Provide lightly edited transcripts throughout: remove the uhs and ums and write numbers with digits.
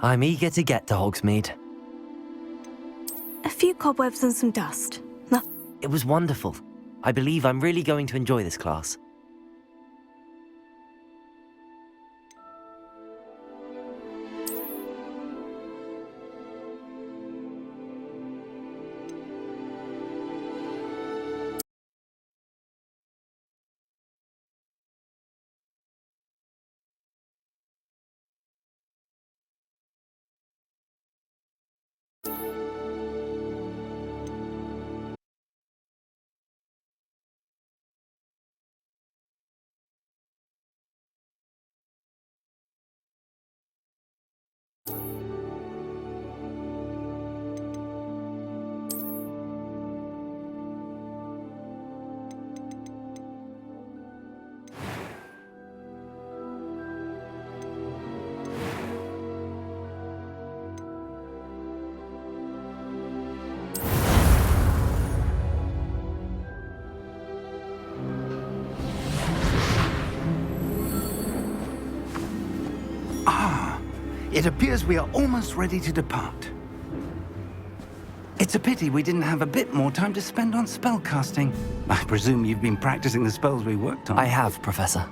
I'm eager to get to Hogsmeade. A few cobwebs and some dust. It was wonderful. I believe I'm really going to enjoy this class. It appears we are almost ready to depart. It's a pity we didn't have a bit more time to spend on spellcasting. I presume you've been practicing the spells we worked on. I have, Professor.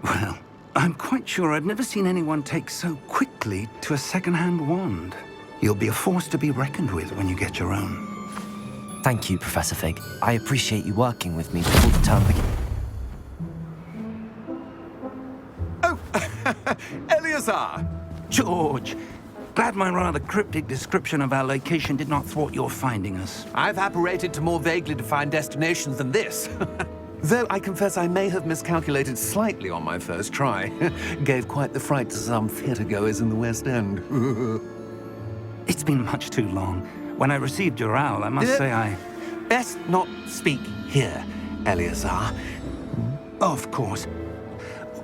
Well, I'm quite sure I've never seen anyone take so quickly to a second-hand wand. You'll be a force to be reckoned with when you get your own. Thank you, Professor Fig. I appreciate you working with me before the term begins. Oh, Eleazar! George, glad my rather cryptic description of our location did not thwart your finding us. I've apparated to more vaguely defined destinations than this. Though I confess I may have miscalculated slightly on my first try. Gave quite the fright to some theatergoers in the West End. It's been much too long. When I received your owl, I must say I... Best not speak here, Eleazar. Of course.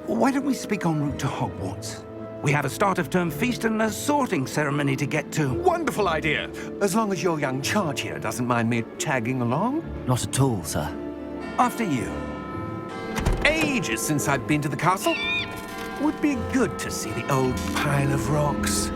Why don't we speak en route to Hogwarts? We have a start-of-term feast and a sorting ceremony to get to. Wonderful idea! As long as your young charge here doesn't mind me tagging along. Not at all, sir. After you. Ages since I've been to the castle. Would be good to see the old pile of rocks.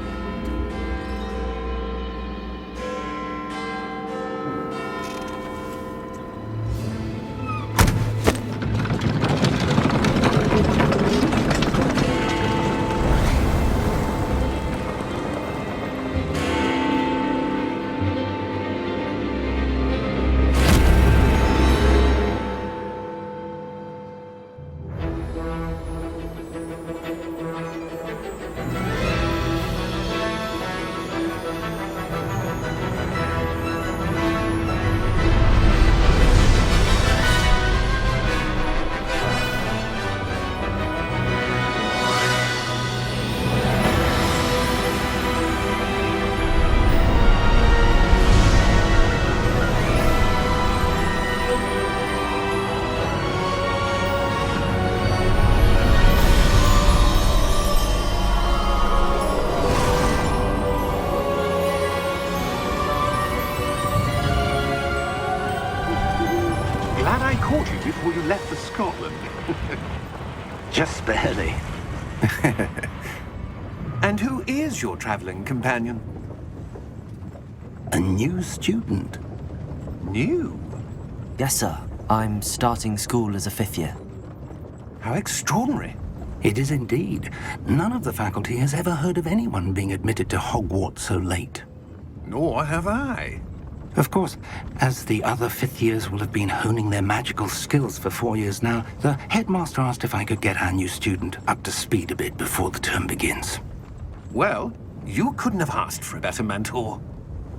Glad I caught you before you left for Scotland. Just barely. And who is your traveling companion? A new student. New? Yes, sir. I'm starting school as a 5th year. How extraordinary. It is indeed. None of the faculty has ever heard of anyone being admitted to Hogwarts so late. Nor have I. Of course, as the other 5th years will have been honing their magical skills for 4 years now, the headmaster asked if I could get our new student up to speed a bit before the term begins. Well, you couldn't have asked for a better mentor.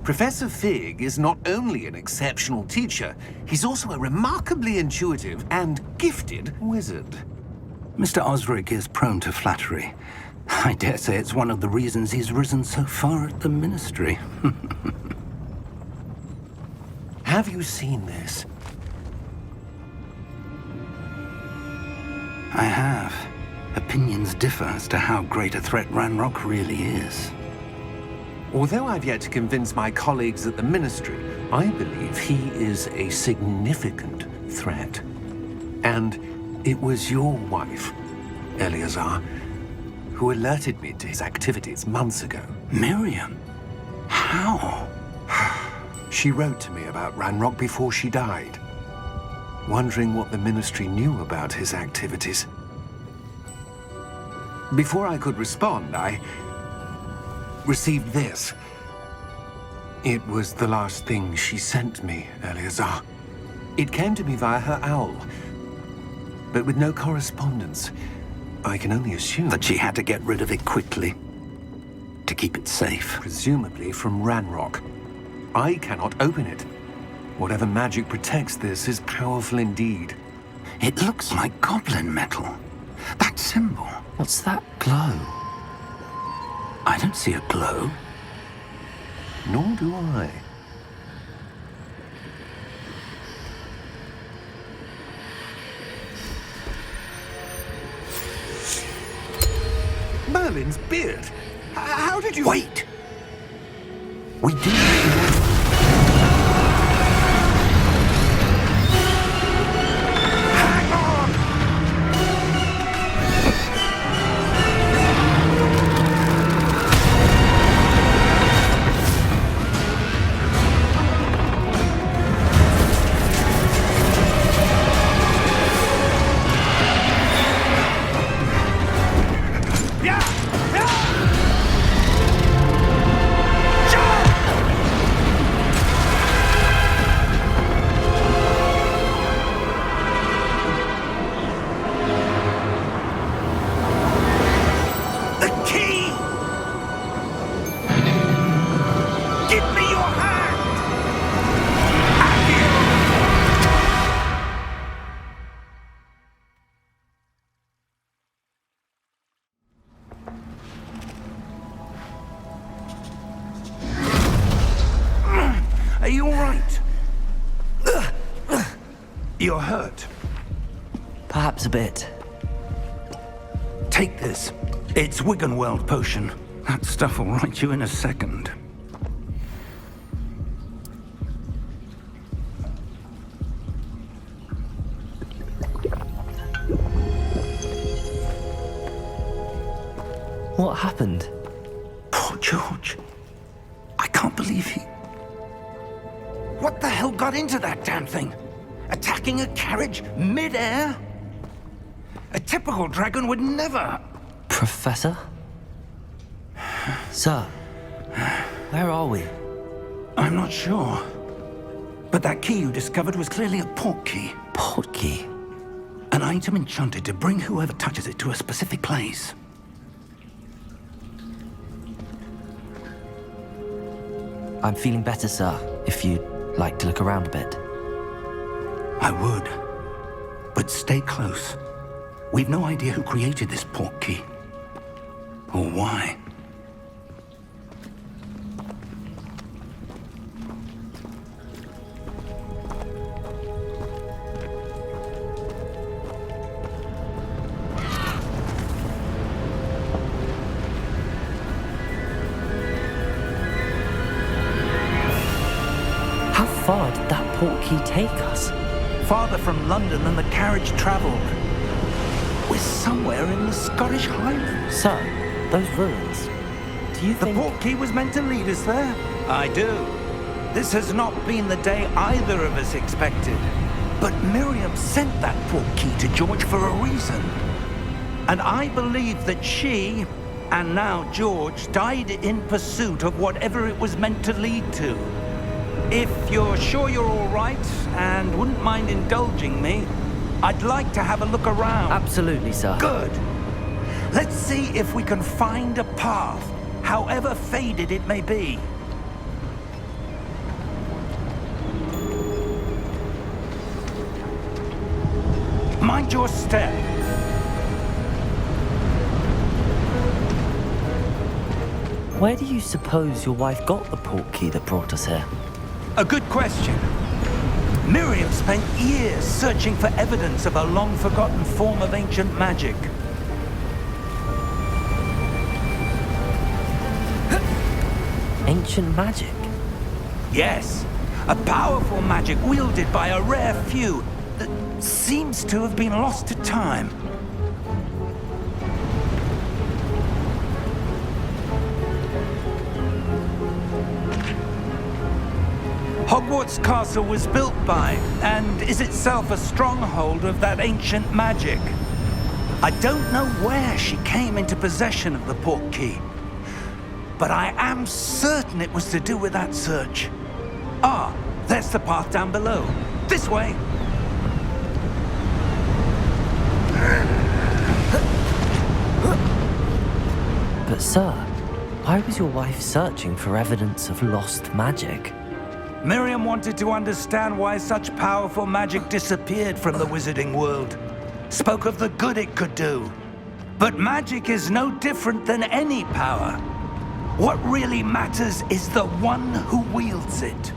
Professor Fig is not only an exceptional teacher, he's also a remarkably intuitive and gifted wizard. Mr. Osric is prone to flattery. I dare say it's one of the reasons he's risen so far at the Ministry. Have you seen this? I have. Opinions differ as to how great a threat Ranrock really is. Although I've yet to convince my colleagues at the Ministry, I believe he is a significant threat. And it was your wife, Eleazar, who alerted me to his activities months ago. Miriam? How? She wrote to me about Ranrock before she died, wondering what the Ministry knew about his activities. Before I could respond, I received this. It was the last thing she sent me, Eleazar. It came to me via her owl, but with no correspondence. I can only assume That she had to get rid of it quickly to keep it safe. presumably from Ranrock. I cannot open it. Whatever magic protects this is powerful indeed. It looks like goblin metal. That symbol. What's that glow? I don't see a glow. Nor do I. Merlin's beard. How did you... Wait! We do. Hang on! The key! Give me your hand! Are you all right? You're hurt. Perhaps a bit. Take this. It's Wiggenweld potion. That stuff will right you in a second. What happened? Poor George. I can't believe he... What the hell got into that damn thing? Attacking a carriage mid-air? A typical dragon would never... Professor? Sir, where are we? I'm not sure. But that key you discovered was clearly a port key. Port key? An item enchanted to bring whoever touches it to a specific place. I'm feeling better, sir, if you'd like to look around a bit. I would. But stay close. We've no idea who created this port key. Or why. How far did that port key take us? Farther from London than the carriage traveled. We're somewhere in the Scottish Highlands. Sir, those ruins. Do you The think... port key was meant to lead us there? I do. This has not been the day either of us expected. But Miriam sent that port key to George for a reason. And I believe that she, and now George, died in pursuit of whatever it was meant to lead to. If you're sure you're all right and wouldn't mind indulging me, I'd like to have a look around. Absolutely, sir. Good. Let's see if we can find a path, however faded it may be. Mind your step. Where do you suppose your wife got the port key that brought us here? A good question. Miriam spent years searching for evidence of a long-forgotten form of ancient magic. Ancient magic? Yes, a powerful magic wielded by a rare few that seems to have been lost to time. Hogwarts Castle was built by, and is itself a stronghold of that ancient magic. I don't know where she came into possession of the portkey, but I am certain it was to do with that search. Ah, there's the path down below. This way. But sir, why was your wife searching for evidence of lost magic? Miriam wanted to understand why such powerful magic disappeared from the wizarding world. Spoke of the good it could do. But magic is no different than any power. What really matters is the one who wields it.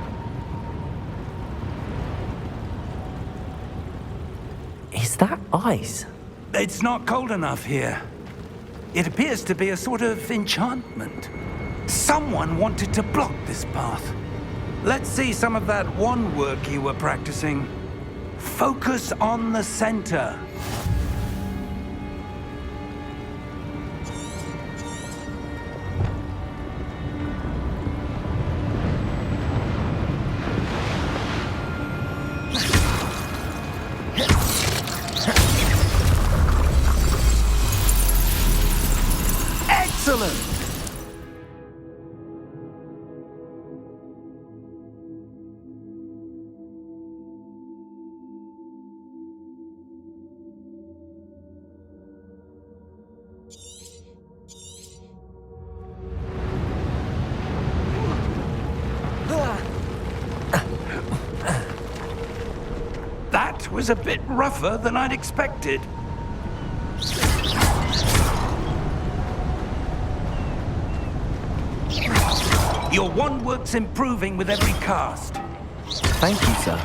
Is that ice? It's not cold enough here. It appears to be a sort of enchantment. Someone wanted to block this path. Let's see some of that wand work you were practicing. Focus on the center. Excellent! That was a bit rougher than I'd expected. Your wand work's improving with every cast. Thank you, sir.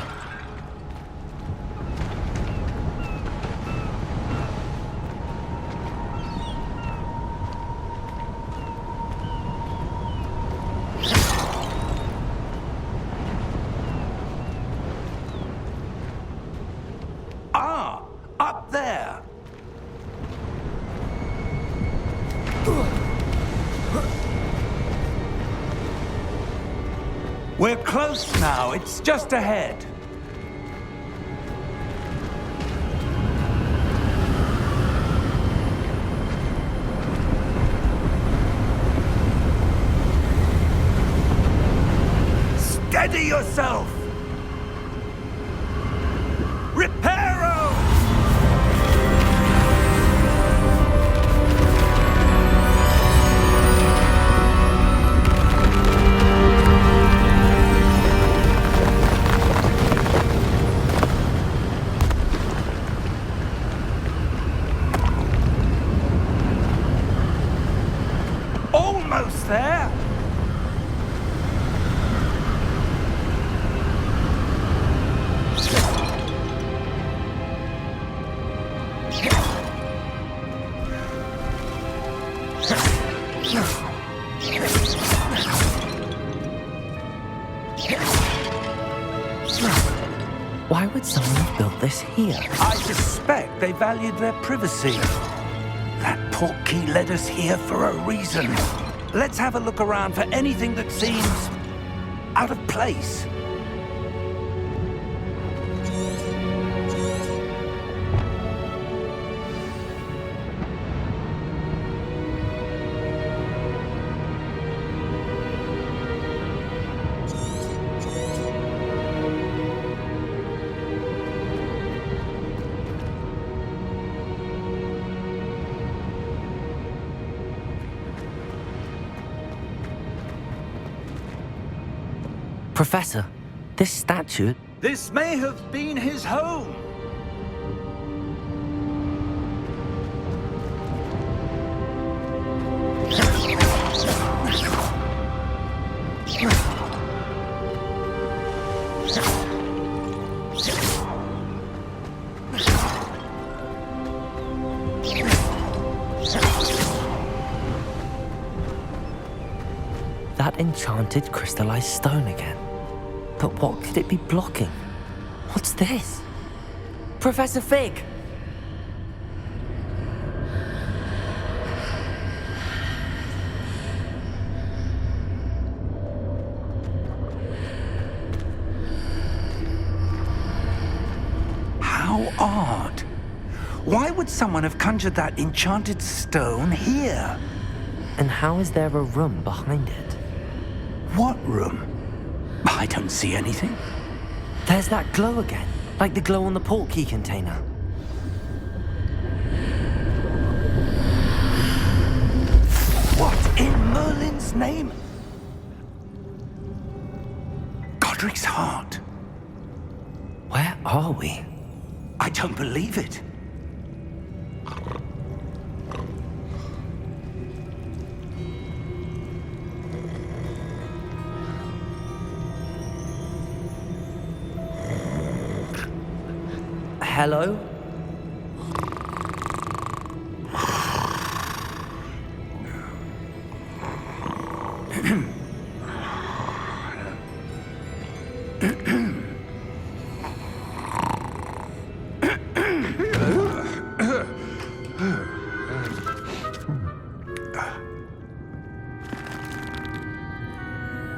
Ah, up there. We're close now. It's just ahead. Steady yourself. Reparo! Almost there. Why would someone have built this here? I suspect they valued their privacy. That portkey led us here for a reason. Let's have a look around for anything that seems out of place. Professor, this statue... This may have been his home. That enchanted crystallized stone again. But what could it be blocking? What's this? Professor Fig! odd. Why would someone have conjured that enchanted stone here? And how is there a room behind it? What room? I don't see anything. There's that glow again, like the glow on the portkey container. What in Merlin's name? Godric's heart. Where are we? I don't believe it. Hello?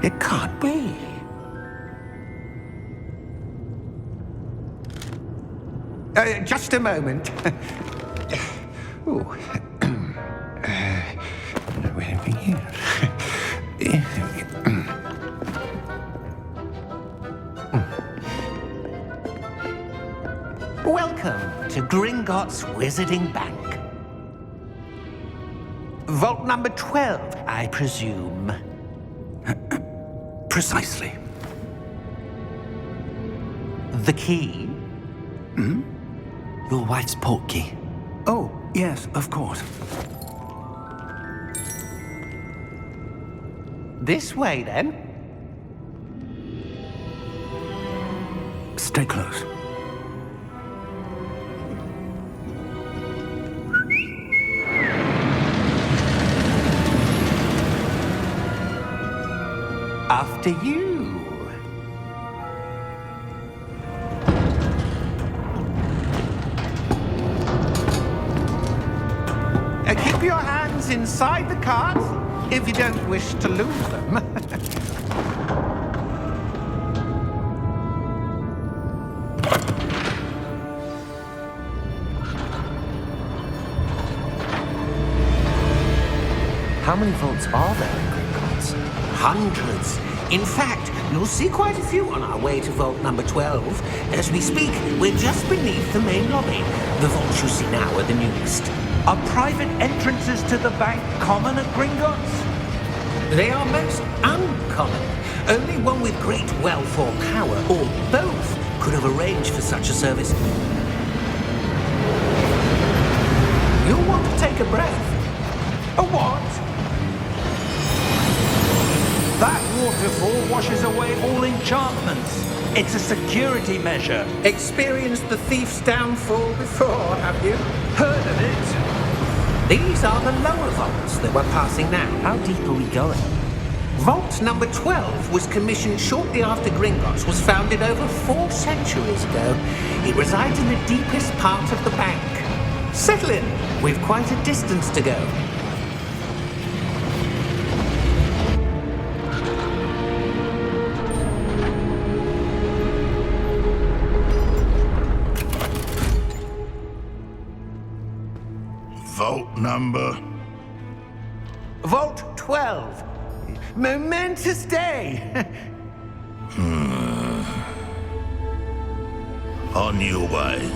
It can't be. Just a moment. Ooh. Where are we here? Welcome to Gringotts Wizarding Bank. Vault number 12, I presume. Precisely. The key? Your wife's portkey. Oh, yes, of course. This way, then. Stay close. After you. Keep your hands inside the cart if you don't wish to lose them. How many vaults are there in Gringotts? Hundreds. In fact, you'll see quite a few on our way to vault number 12. As we speak, we're just beneath the main lobby. The vaults you see now are the newest. Are private entrances to the bank common at Gringotts? They are most uncommon. Only one with great wealth or power, or both, could have arranged for such a service. You'll want to take a breath. A what? That waterfall washes away all enchantments. It's a security measure. Experienced the thief's downfall before, have you? Heard of it? These are the lower vaults that we're passing now. How deep are we going? Vault number 12 was commissioned shortly after Gringotts was founded over 4 centuries ago. It resides in the deepest part of the bank. Settle in. We've quite a distance to go. Vault number? Vault 12. Momentous day. On your way.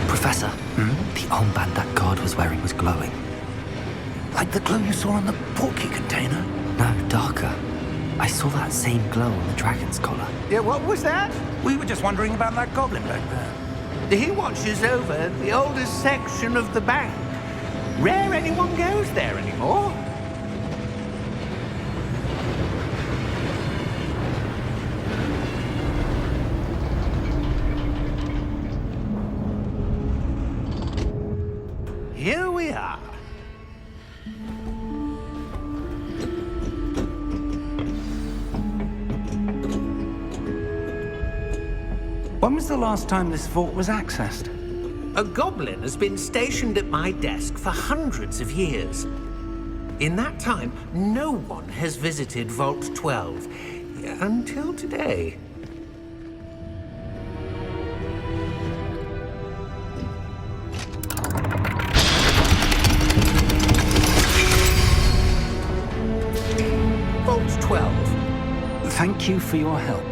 Professor, the armband that guard was wearing was glowing. Like the glow you saw on the portkey container? No, darker. I saw that same glow on the dragon's collar. Yeah, what was that? We were just wondering about that goblin back there. He watches over the oldest section of the bank. Rare anyone goes there anymore. Here we are. When was the last time this vault was accessed? A goblin has been stationed at my desk for hundreds of years. In that time, no one has visited Vault 12 until today. Vault 12. Thank you for your help.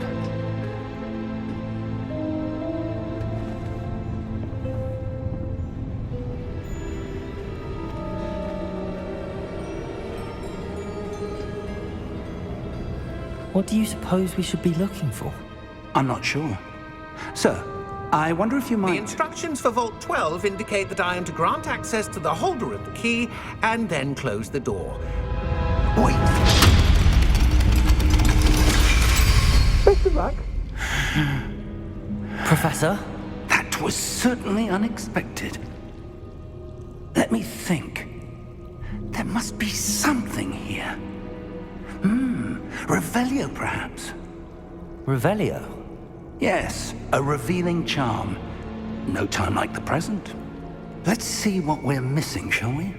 What do you suppose we should be looking for? I'm not sure. Sir, I wonder if you The might... instructions for Vault 12 indicate that I am to grant access to the holder of the key and then close the door. Wait! Professor? That was certainly unexpected. Let me think. There must be something here. Revelio, perhaps? Revelio? Yes, a revealing charm. No time like the present. Let's see what we're missing, shall we?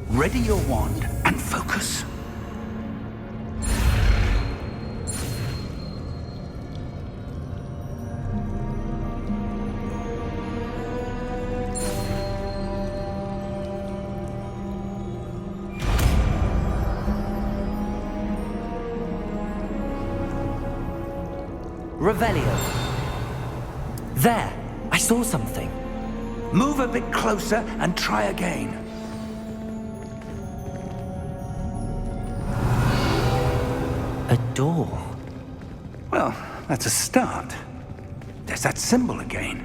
Ready your wand and focus. Revelio. There! I saw something. Move a bit closer and try again. A door. Well, that's a start. There's that symbol again.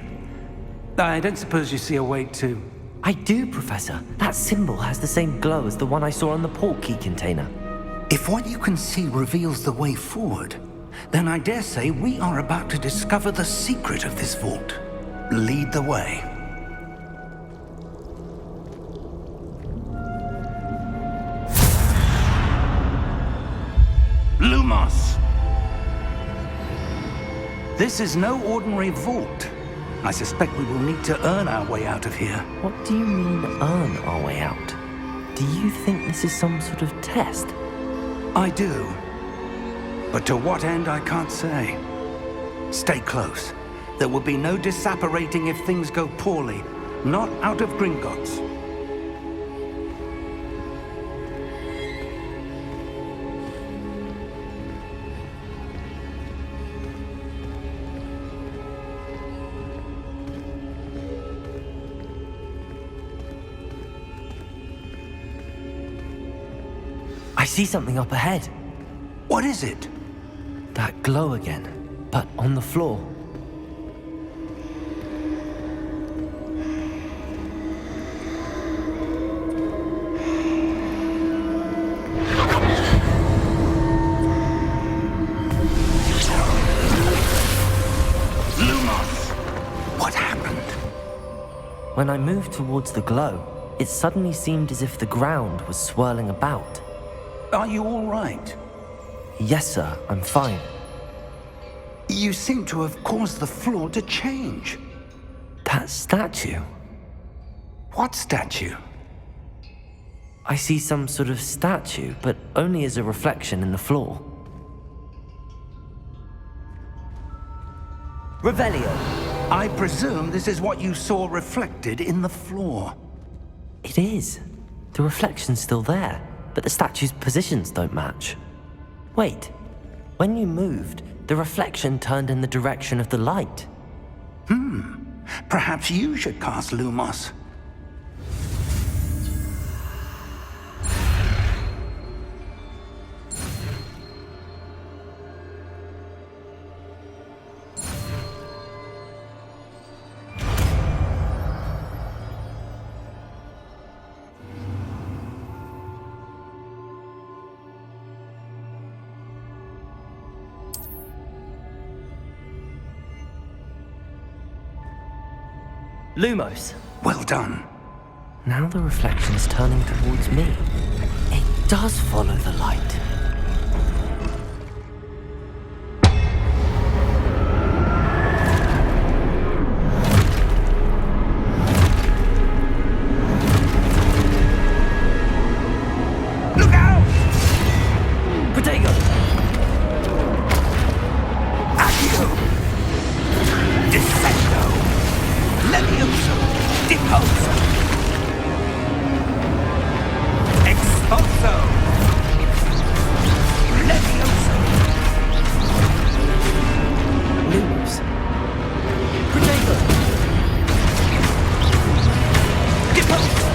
I don't suppose you see a way to... I do, Professor. That symbol has the same glow as the one I saw on the port key container. If what you can see reveals the way forward, then I dare say we are about to discover the secret of this vault. Lead the way. Lumos! This is no ordinary vault. I suspect we will need to earn our way out of here. What do you mean, earn our way out? Do you think this is some sort of test? I do. But to what end, I can't say. Stay close. There will be no disapparating if things go poorly. Not out of Gringotts. I see something up ahead. What is it? That glow again, but on the floor. Lumos! What happened? When I moved towards the glow, it suddenly seemed as if the ground was swirling about. Are you all right? Yes, sir, I'm fine. You seem to have caused the floor to change. That statue. What statue? I see some sort of statue, but only as a reflection in the floor. Revelio! I presume this is what you saw reflected in the floor. It is. The reflection's still there, but the statue's positions don't match. Wait, when you moved, the reflection turned in the direction of the light. Perhaps you should cast Lumos. Lumos! Well done. Now the reflection's turning towards me. It does follow the light. Protego! Accio! Descendo! Levioso! Deposo! Expulso! Levioso! Lumos. Protego! Deposo!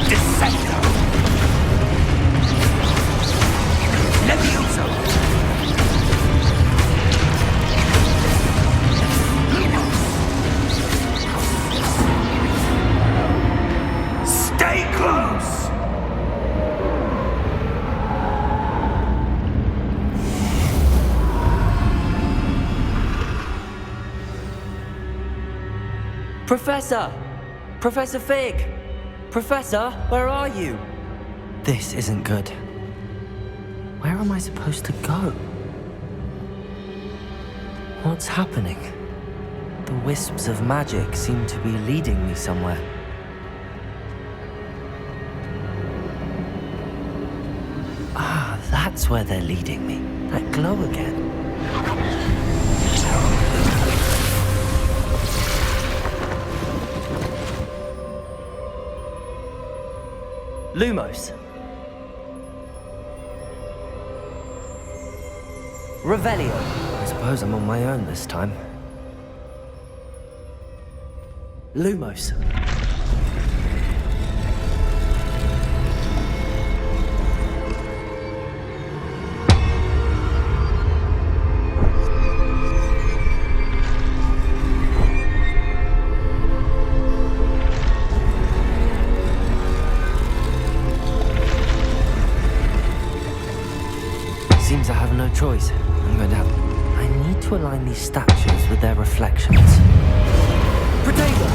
Descendo! Levioso! Stay close! Professor! Professor Fig! Professor, where are you? This isn't good. Where am I supposed to go? What's happening? The wisps of magic seem to be leading me somewhere. Ah, that's where they're leading me. That glow again. Lumos. Revelio. I suppose I'm on my own this time. Lumos. Seems I have no choice. I'm going to have... I need to align these statues with their reflections. Protego!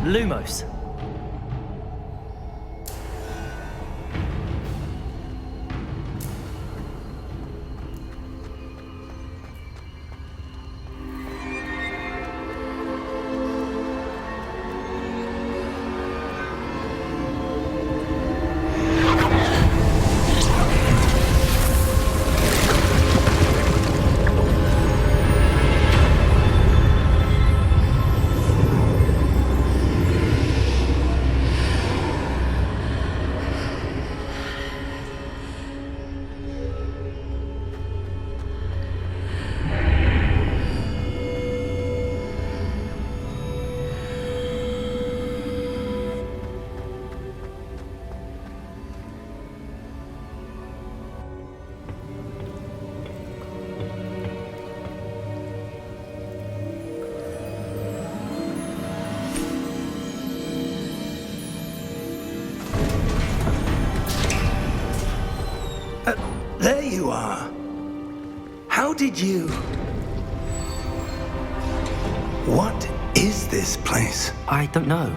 Lumos. There you are. How did you... What is this place? I don't know.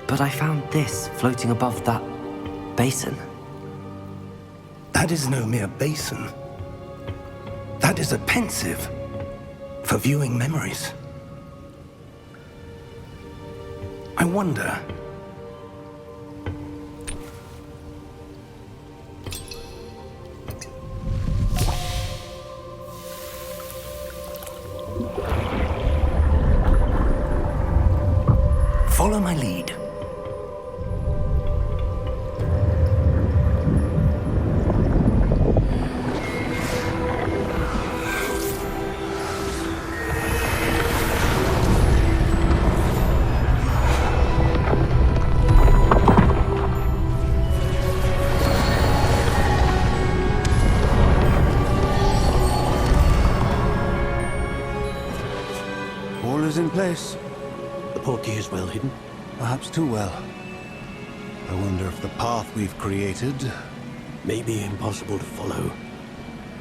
But I found this floating above that basin. That is no mere basin. That is a pensive for viewing memories. I wonder... Follow my lead. All is in place. The portkey is well hidden. Perhaps too well. I wonder if the path we've created... May be impossible to follow.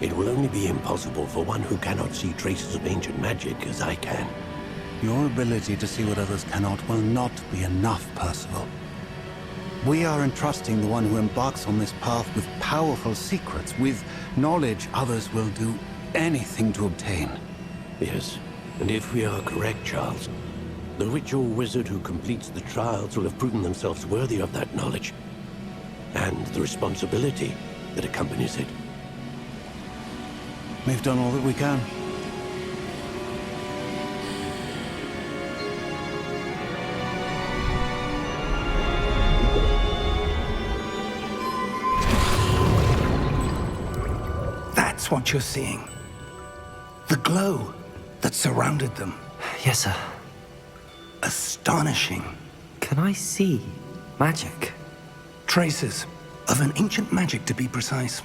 It will only be impossible for one who cannot see traces of ancient magic as I can. Your ability to see what others cannot will not be enough, Percival. We are entrusting the one who embarks on this path with powerful secrets, with knowledge others will do anything to obtain. Yes, and if we are correct, Charles, the ritual wizard who completes the trials will have proven themselves worthy of that knowledge, and the responsibility that accompanies it. We've done all that we can. That's what you're seeing. The glow that surrounded them. Yes, sir. Astonishing. Can I see magic? Traces of an ancient magic, to be precise.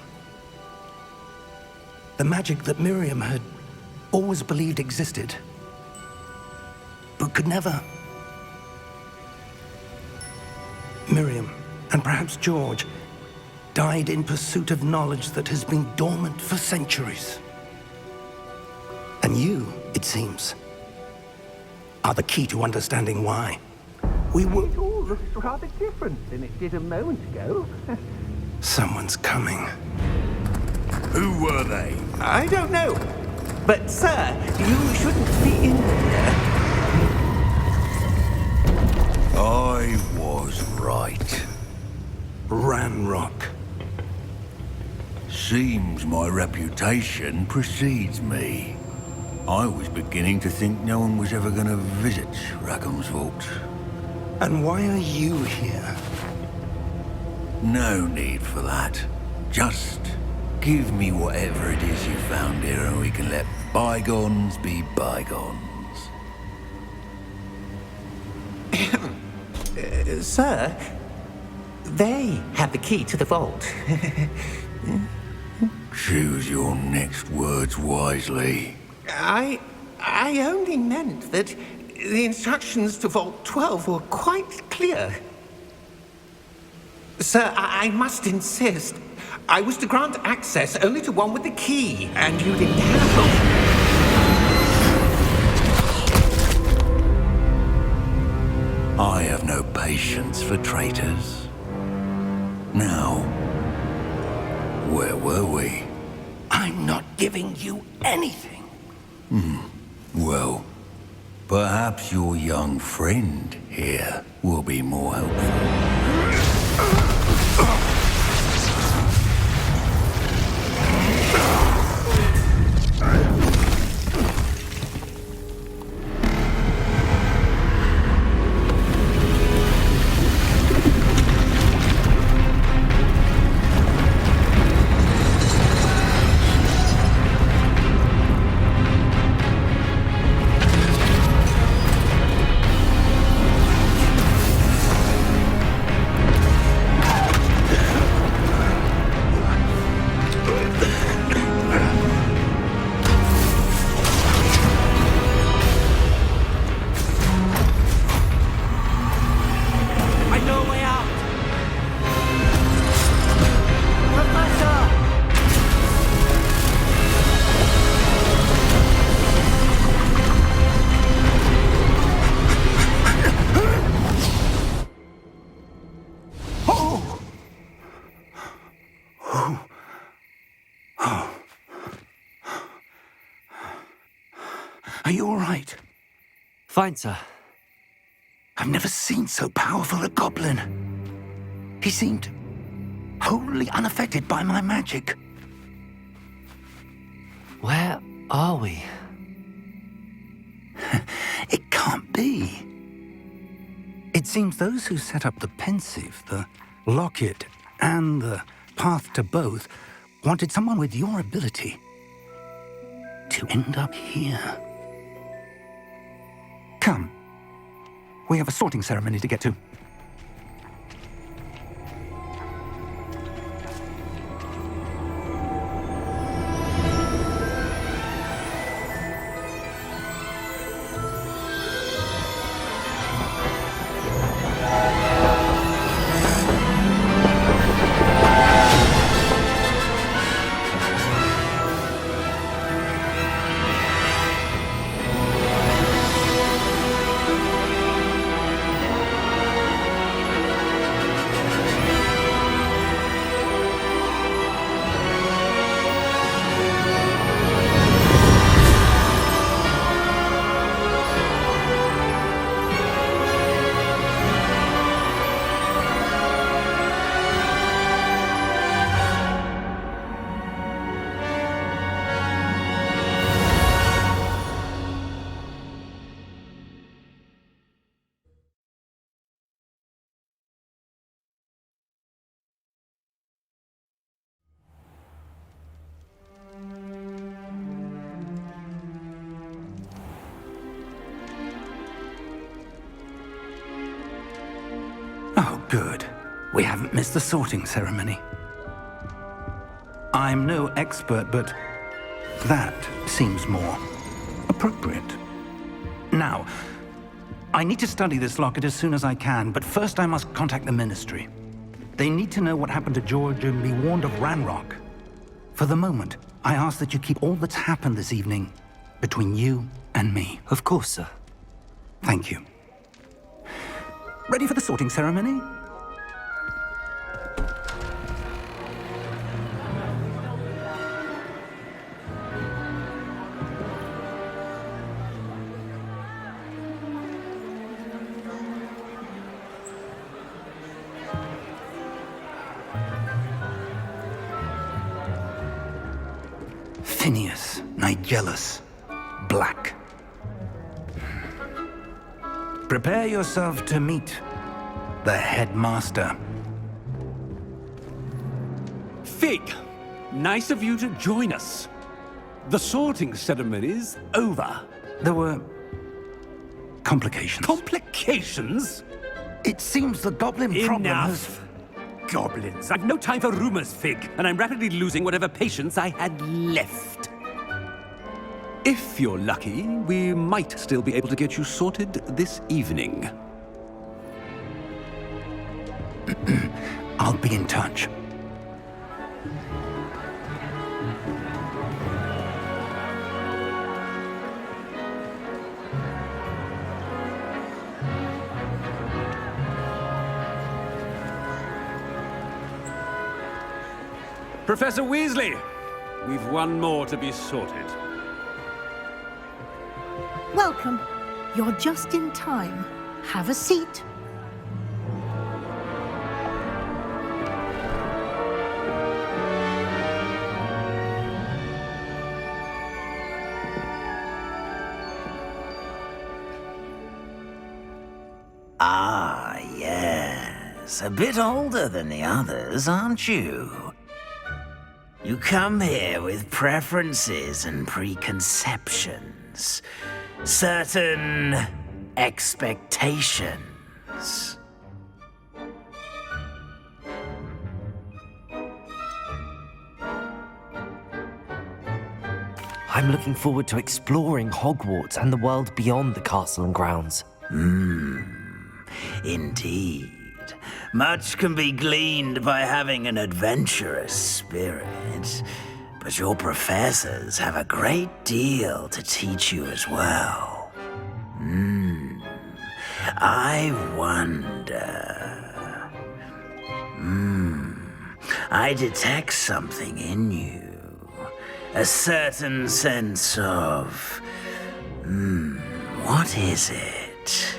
The magic that Miriam had always believed existed, but could never. Miriam, and perhaps George, died in pursuit of knowledge that has been dormant for centuries. And you, it seems, are the key to understanding why. We were... It all looks rather different than it did a moment ago. Someone's coming. Who were they? I don't know. But, sir, you shouldn't be in there. I was right. Ranrock. Seems my reputation precedes me. I was beginning to think no one was ever going to visit Rackham's Vault. And why are you here? No need for that. Just give me whatever it is you found here and we can let bygones be bygones. Sir, they have the key to the vault. Choose your next words wisely. I only meant that the instructions to Vault 12 were quite clear. Sir, I must insist. I was to grant access only to one with the key, and you didn't have. I have no patience for traitors. Now, where were we? I'm not giving you anything. Well, perhaps your young friend here will be more helpful. Are you all right? Fine, sir. I've never seen so powerful a goblin. He seemed wholly unaffected by my magic. Where are we? It can't be. It seems those who set up the pensive, the locket, and the path to both wanted someone with your ability to end up here. Come. We have a sorting ceremony to get to. Oh, good. We haven't missed the sorting ceremony. I'm no expert, but that seems more appropriate. Now, I need to study this locket as soon as I can, but first I must contact the Ministry. They need to know what happened to George and be warned of Ranrock. For the moment, I ask that you keep all that's happened this evening between you and me. Of course, sir. Thank you. Ready for the sorting ceremony? Phineas, Nigellus, Black. Prepare yourself to meet the headmaster. Fig, nice of you to join us. The sorting ceremony's over. There were complications. Complications? It seems the goblin problem has... Enough. Goblins. I've no time for rumors, Fig, and I'm rapidly losing whatever patience I had left. If you're lucky, we might still be able to get you sorted this evening. I'll be in touch. Professor Weasley, we've one more to be sorted. Welcome. You're just in time. Have a seat. Ah, yes. A bit older than the others, aren't you? You come here with preferences and preconceptions. Certain expectations. I'm looking forward to exploring Hogwarts and the world beyond the castle and grounds. Indeed. Much can be gleaned by having an adventurous spirit, but your professors have a great deal to teach you as well. I wonder... I detect something in you. A certain sense of... what is it?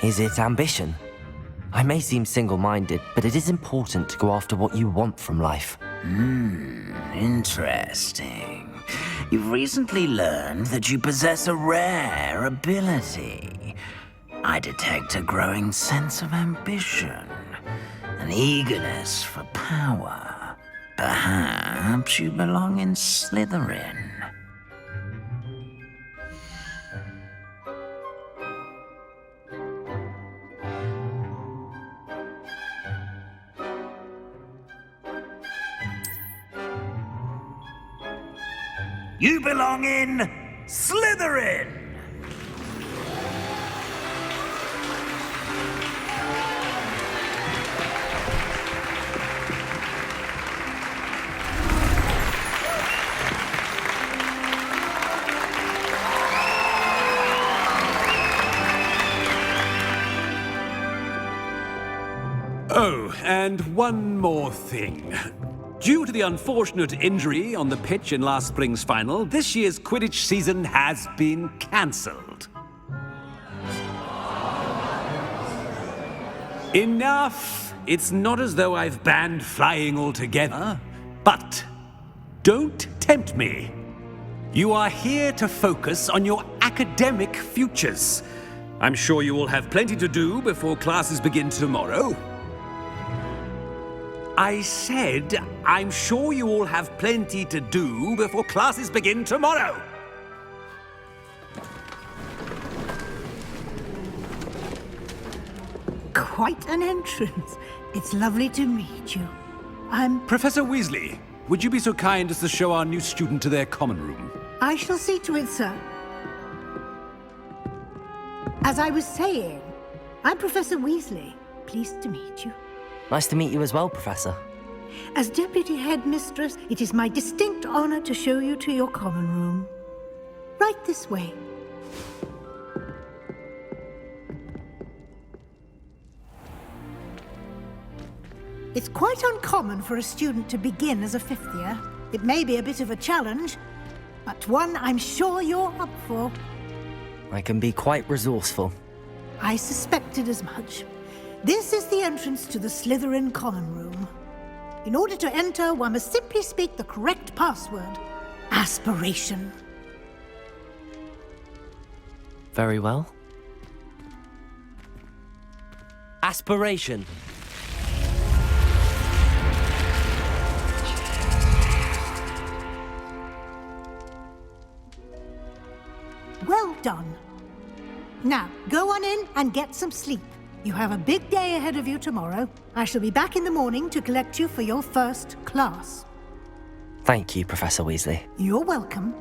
Is it ambition? I may seem single-minded, but it is important to go after what you want from life. Interesting. You've recently learned that you possess a rare ability. I detect a growing sense of ambition, an eagerness for power. Perhaps you belong in Slytherin. You belong in Slytherin! Oh, and one more thing. Due to the unfortunate injury on the pitch in last spring's final, this year's Quidditch season has been cancelled. Enough! It's not as though I've banned flying altogether, but don't tempt me. You are here to focus on your academic futures. I'm sure you will have plenty to do before classes begin tomorrow. I said, I'm sure you all have plenty to do before classes begin tomorrow. Quite an entrance. It's lovely to meet you. Professor Weasley, would you be so kind as to show our new student to their common room? I shall see to it, sir. As I was saying, I'm Professor Weasley. Pleased to meet you. Nice to meet you as well, Professor. As Deputy Headmistress, it is my distinct honor to show you to your common room. Right this way. It's quite uncommon for a student to begin as a fifth year. It may be a bit of a challenge, but one I'm sure you're up for. I can be quite resourceful. I suspected as much. This is the entrance to the Slytherin common room. In order to enter, one must simply speak the correct password. Aspiration. Very well. Aspiration. Well done. Now, go on in and get some sleep. You have a big day ahead of you tomorrow. I shall be back in the morning to collect you for your first class. Thank you, Professor Weasley. You're welcome.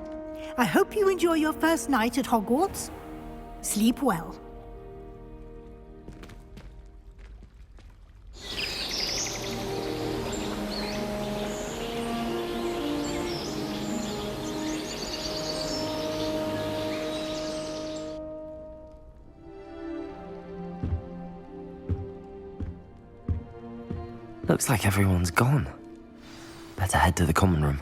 I hope you enjoy your first night at Hogwarts. Sleep well. Looks like everyone's gone. Better head to the common room.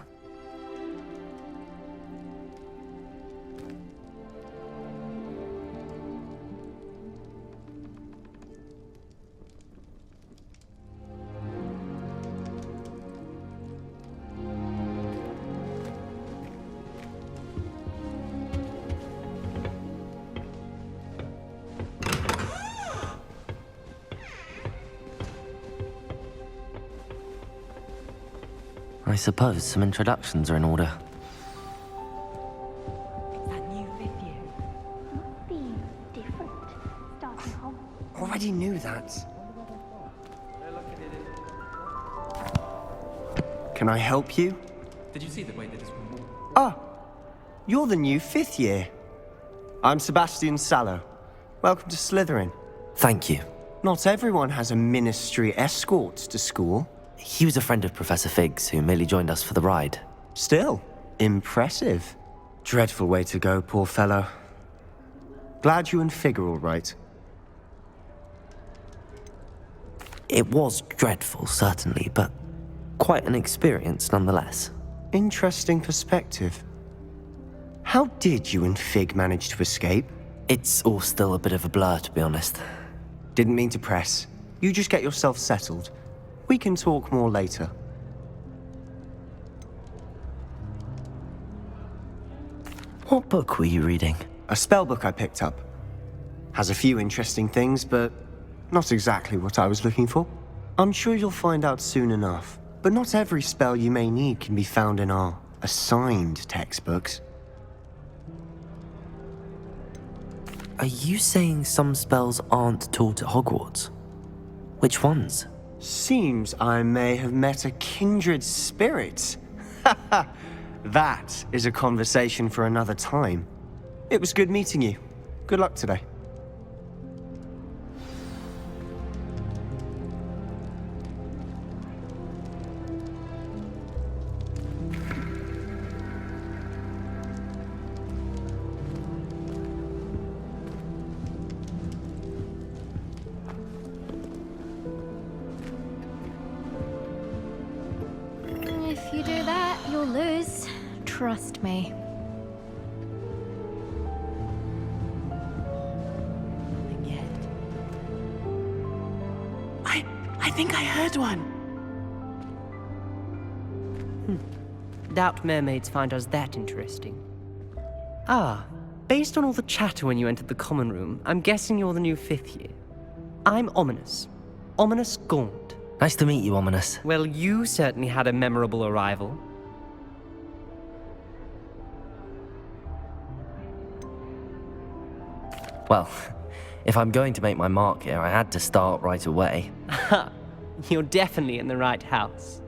I suppose some introductions are in order. That new fifth year must be different. Starting home. Already knew that. Can I help you? Did you see the way that this one walked? Ah, you're the new fifth year. I'm Sebastian Sallow. Welcome to Slytherin. Thank you. Not everyone has a ministry escort to school. He was a friend of Professor Fig's who merely joined us for the ride. Still, impressive. Dreadful way to go, poor fellow. Glad you and Fig are all right. It was dreadful, certainly, but quite an experience nonetheless. Interesting perspective. How did you and Fig manage to escape? It's all still a bit of a blur, to be honest. Didn't mean to press. You just get yourself settled. We can talk more later. What book were you reading? A spell book I picked up. Has a few interesting things, but not exactly what I was looking for. I'm sure you'll find out soon enough. But not every spell you may need can be found in our assigned textbooks. Are you saying some spells aren't taught at Hogwarts? Which ones? Seems I may have met a kindred spirit. That is a conversation for another time. It was good meeting you. Good luck today. If you do that, you'll lose. Trust me. I think I heard one. Doubt mermaids find us that interesting. Ah, based on all the chatter when you entered the common room, I'm guessing you're the new 5th year. I'm Ominous. Ominous Gaunt. Nice to meet you, Ominous. Well, you certainly had a memorable arrival. Well, if I'm going to make my mark here, I had to start right away. You're definitely in the right house.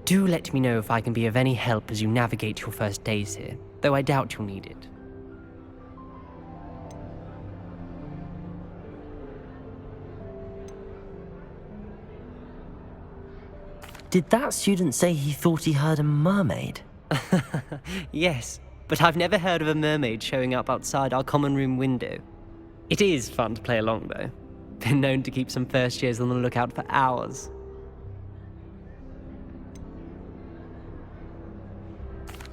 Do let me know if I can be of any help as you navigate your first days here, though I doubt you'll need it. Did that student say he thought he heard a mermaid? Yes, but I've never heard of a mermaid showing up outside our common room window. It is fun to play along, though. Been known to keep some first years on the lookout for hours.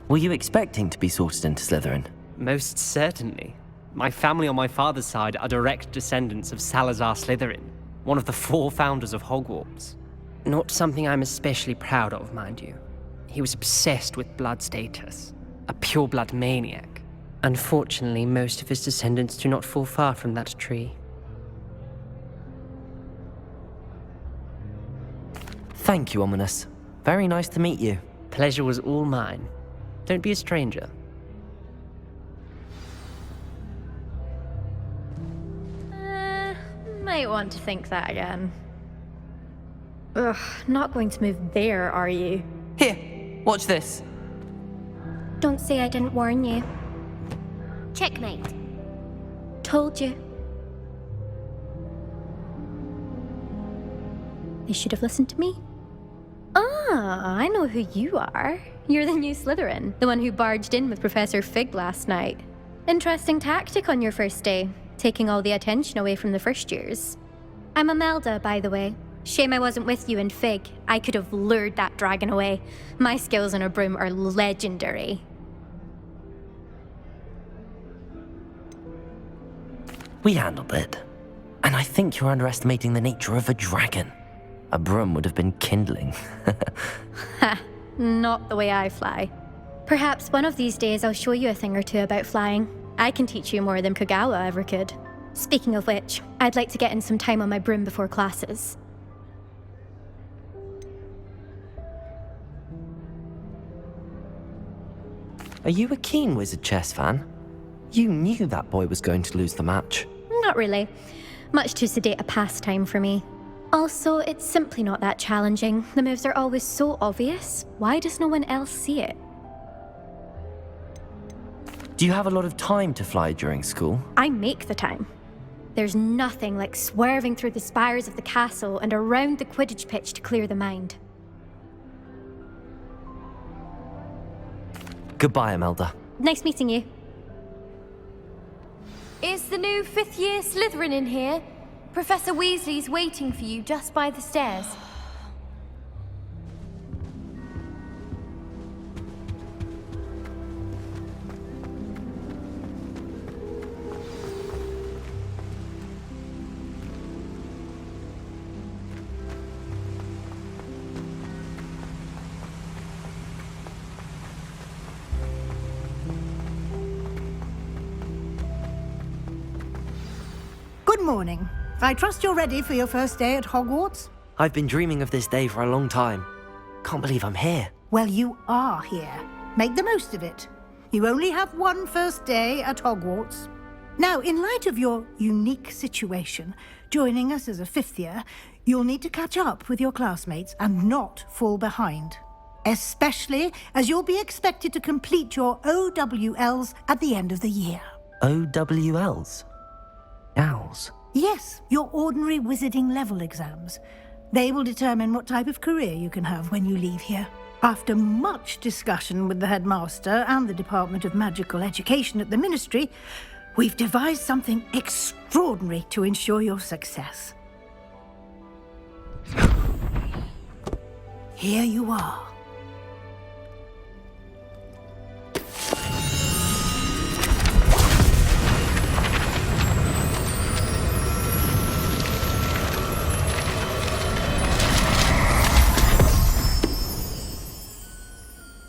Were you expecting to be sorted into Slytherin? Most certainly. My family on my father's side are direct descendants of Salazar Slytherin, one of the 4 founders of Hogwarts. Not something I'm especially proud of, mind you. He was obsessed with blood status, a pure-blood maniac. Unfortunately, most of his descendants do not fall far from that tree. Thank you, Ominous. Very nice to meet you. Pleasure was all mine. Don't be a stranger. Might want to think that again. Ugh, not going to move there, are you? Here, watch this. Don't say I didn't warn you. Checkmate. Told you. They should have listened to me. Ah, I know who you are. You're the new Slytherin, the one who barged in with Professor Fig last night. Interesting tactic on your first day, taking all the attention away from the first years. I'm Imelda, by the way. Shame I wasn't with you in Fig. I could have lured that dragon away. My skills on a broom are legendary. We handled it. And I think you're underestimating the nature of a dragon. A broom would have been kindling. Ha, not the way I fly. Perhaps one of these days I'll show you a thing or two about flying. I can teach you more than Kogawa ever could. Speaking of which, I'd like to get in some time on my broom before classes. Are you a keen Wizard chess fan? You knew that boy was going to lose the match. Not really. Much too sedate a pastime for me. Also, it's simply not that challenging. The moves are always so obvious. Why does no one else see it? Do you have a lot of time to fly during school? I make the time. There's nothing like swerving through the spires of the castle and around the Quidditch pitch to clear the mind. Goodbye, Imelda. Nice meeting you. Is the new 5th year Slytherin in here? Professor Weasley's waiting for you just by the stairs. Good morning. I trust you're ready for your first day at Hogwarts? I've been dreaming of this day for a long time. Can't believe I'm here. Well, you are here. Make the most of it. You only have one first day at Hogwarts. Now, in light of your unique situation, joining us as a fifth year, you'll need to catch up with your classmates and not fall behind. Especially as you'll be expected to complete your OWLs at the end of the year. OWLs? Owls? Yes, your ordinary wizarding level exams. They will determine what type of career you can have when you leave here. After much discussion with the headmaster and the Department of Magical Education at the Ministry, we've devised something extraordinary to ensure your success. Here you are.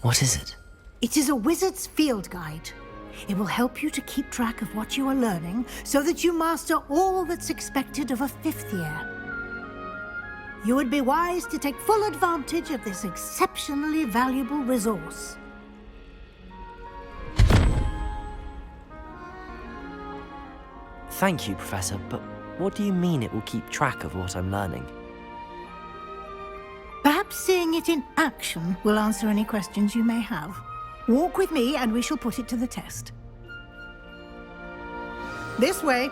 What is it? It is a wizard's field guide. It will help you to keep track of what you are learning so that you master all that's expected of a fifth year. You would be wise to take full advantage of this exceptionally valuable resource. Thank you, Professor, but what do you mean it will keep track of what I'm learning? Perhaps seeing it in action will answer any questions you may have. Walk with me and we shall put it to the test. This way.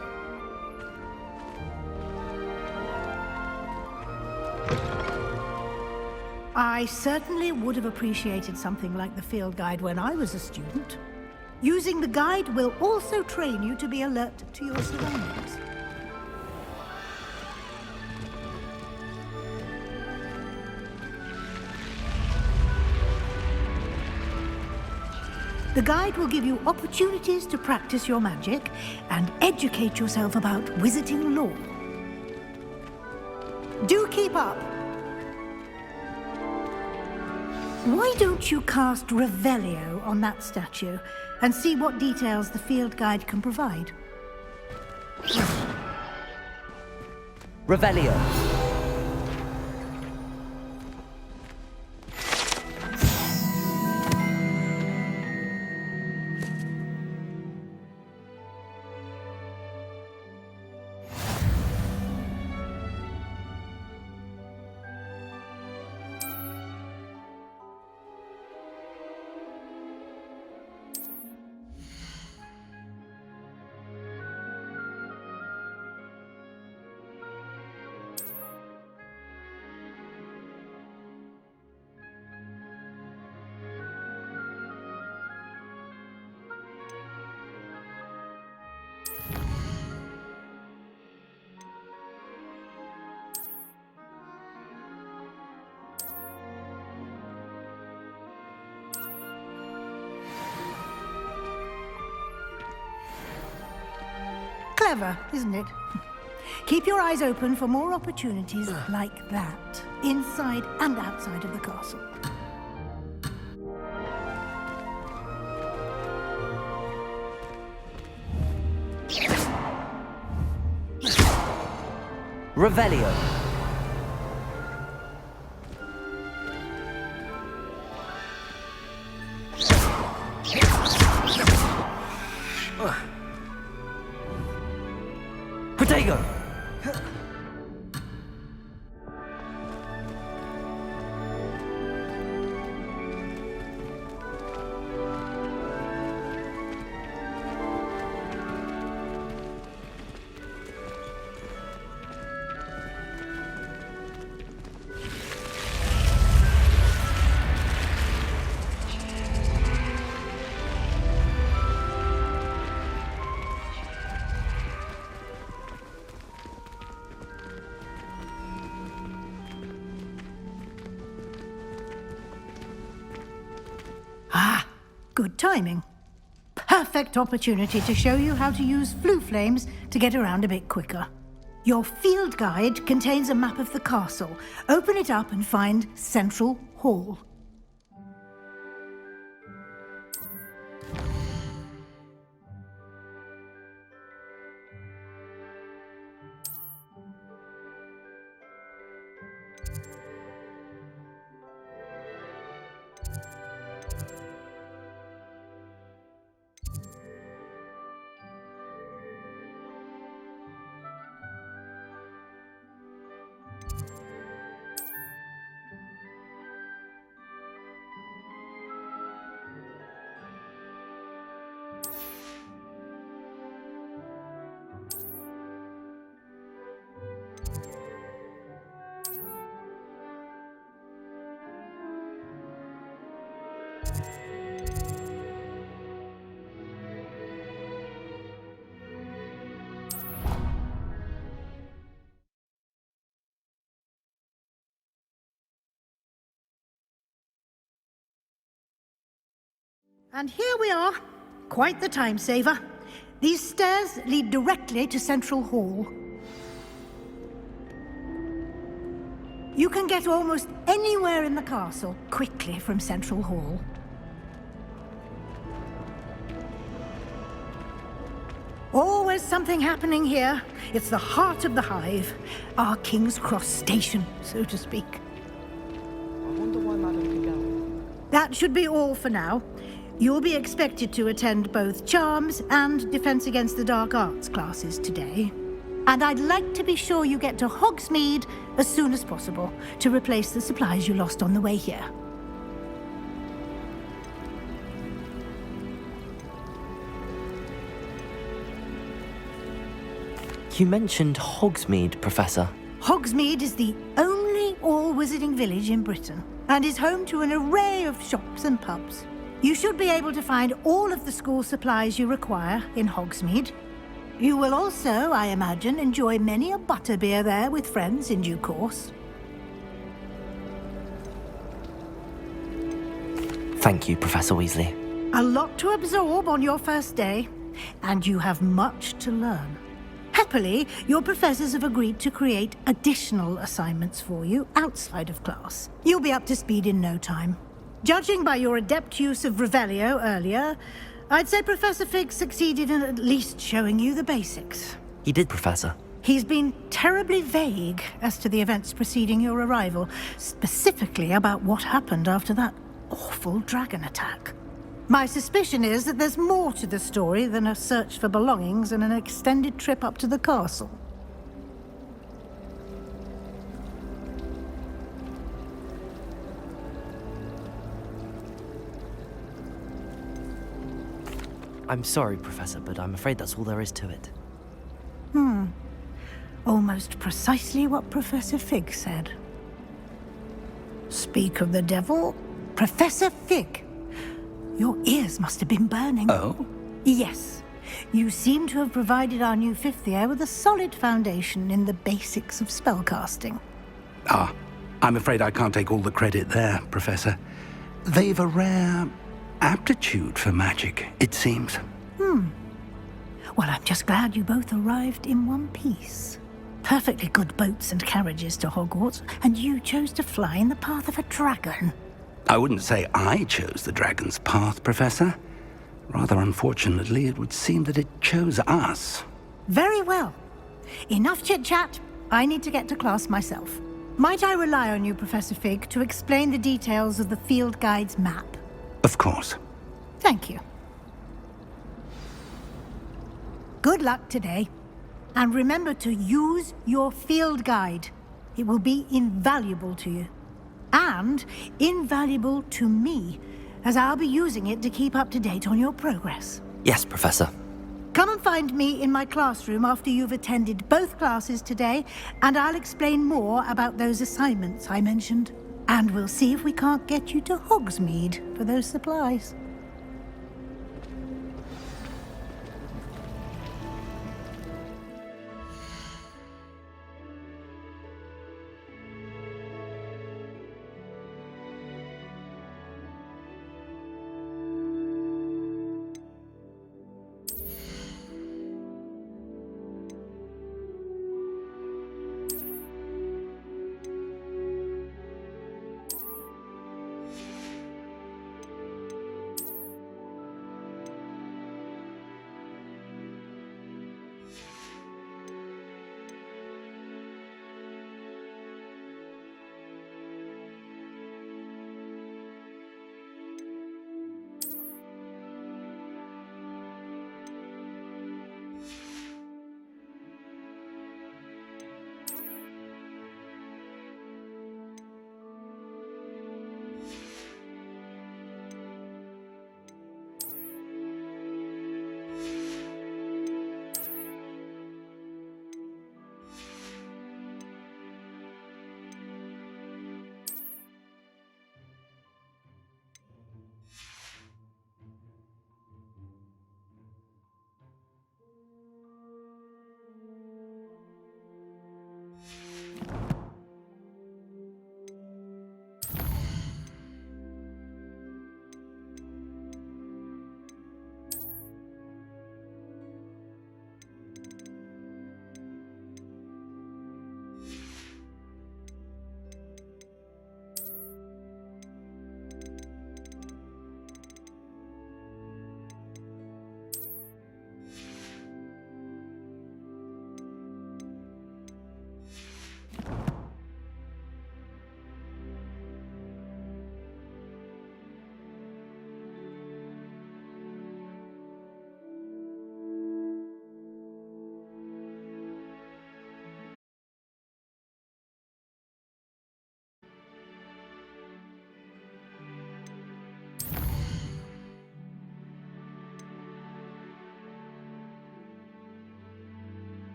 I certainly would have appreciated something like the field guide when I was a student. Using the guide will also train you to be alert to your surroundings. The guide will give you opportunities to practice your magic and educate yourself about wizarding lore. Do keep up! Why don't you cast Revelio on that statue and see what details the field guide can provide? Revelio. Clever, isn't it? Keep your eyes open for more opportunities like that, inside and outside of the castle. Revelio. Protego. Good timing. Perfect opportunity to show you how to use flue flames to get around a bit quicker. Your field guide contains a map of the castle. Open it up and find Central Hall. And here we are. Quite the time saver. These stairs lead directly to Central Hall. You can get almost anywhere in the castle quickly from Central Hall. Always something happening here. It's the heart of the hive. Our King's Cross station, so to speak. I wonder why Madam can go. That should be all for now. You'll be expected to attend both Charms and Defense Against the Dark Arts classes today. And I'd like to be sure you get to Hogsmeade as soon as possible to replace the supplies you lost on the way here. You mentioned Hogsmeade, Professor. Hogsmeade is the only all-wizarding village in Britain and is home to an array of shops and pubs. You should be able to find all of the school supplies you require in Hogsmeade. You will also, I imagine, enjoy many a butterbeer there with friends in due course. Thank you, Professor Weasley. A lot to absorb on your first day, and you have much to learn. Happily, your professors have agreed to create additional assignments for you outside of class. You'll be up to speed in no time. Judging by your adept use of Revelio earlier, I'd say Professor Fig succeeded in at least showing you the basics. He did, Professor. He's been terribly vague as to the events preceding your arrival, specifically about what happened after that awful dragon attack. My suspicion is that there's more to the story than a search for belongings and an extended trip up to the castle. I'm sorry, Professor, but I'm afraid that's all there is to it. Almost precisely what Professor Fig said. Speak of the devil, Professor Fig. Your ears must have been burning. Oh? Yes. You seem to have provided our new fifth year with a solid foundation in the basics of spellcasting. Ah, I'm afraid I can't take all the credit there, Professor. They've a rare aptitude for magic, it seems. Well, I'm just glad you both arrived in one piece. Perfectly good boats and carriages to Hogwarts, and you chose to fly in the path of a dragon. I wouldn't say I chose the dragon's path, Professor. Rather unfortunately, it would seem that it chose us. Very well. Enough chit-chat. I need to get to class myself. Might I rely on you, Professor Fig, to explain the details of the field guide's map? Of course. Thank you. Good luck today. And remember to use your field guide. It will be invaluable to you. And invaluable to me, as I'll be using it to keep up to date on your progress. Yes, Professor. Come and find me in my classroom after you've attended both classes today, and I'll explain more about those assignments I mentioned. And we'll see if we can't get you to Hogsmeade for those supplies.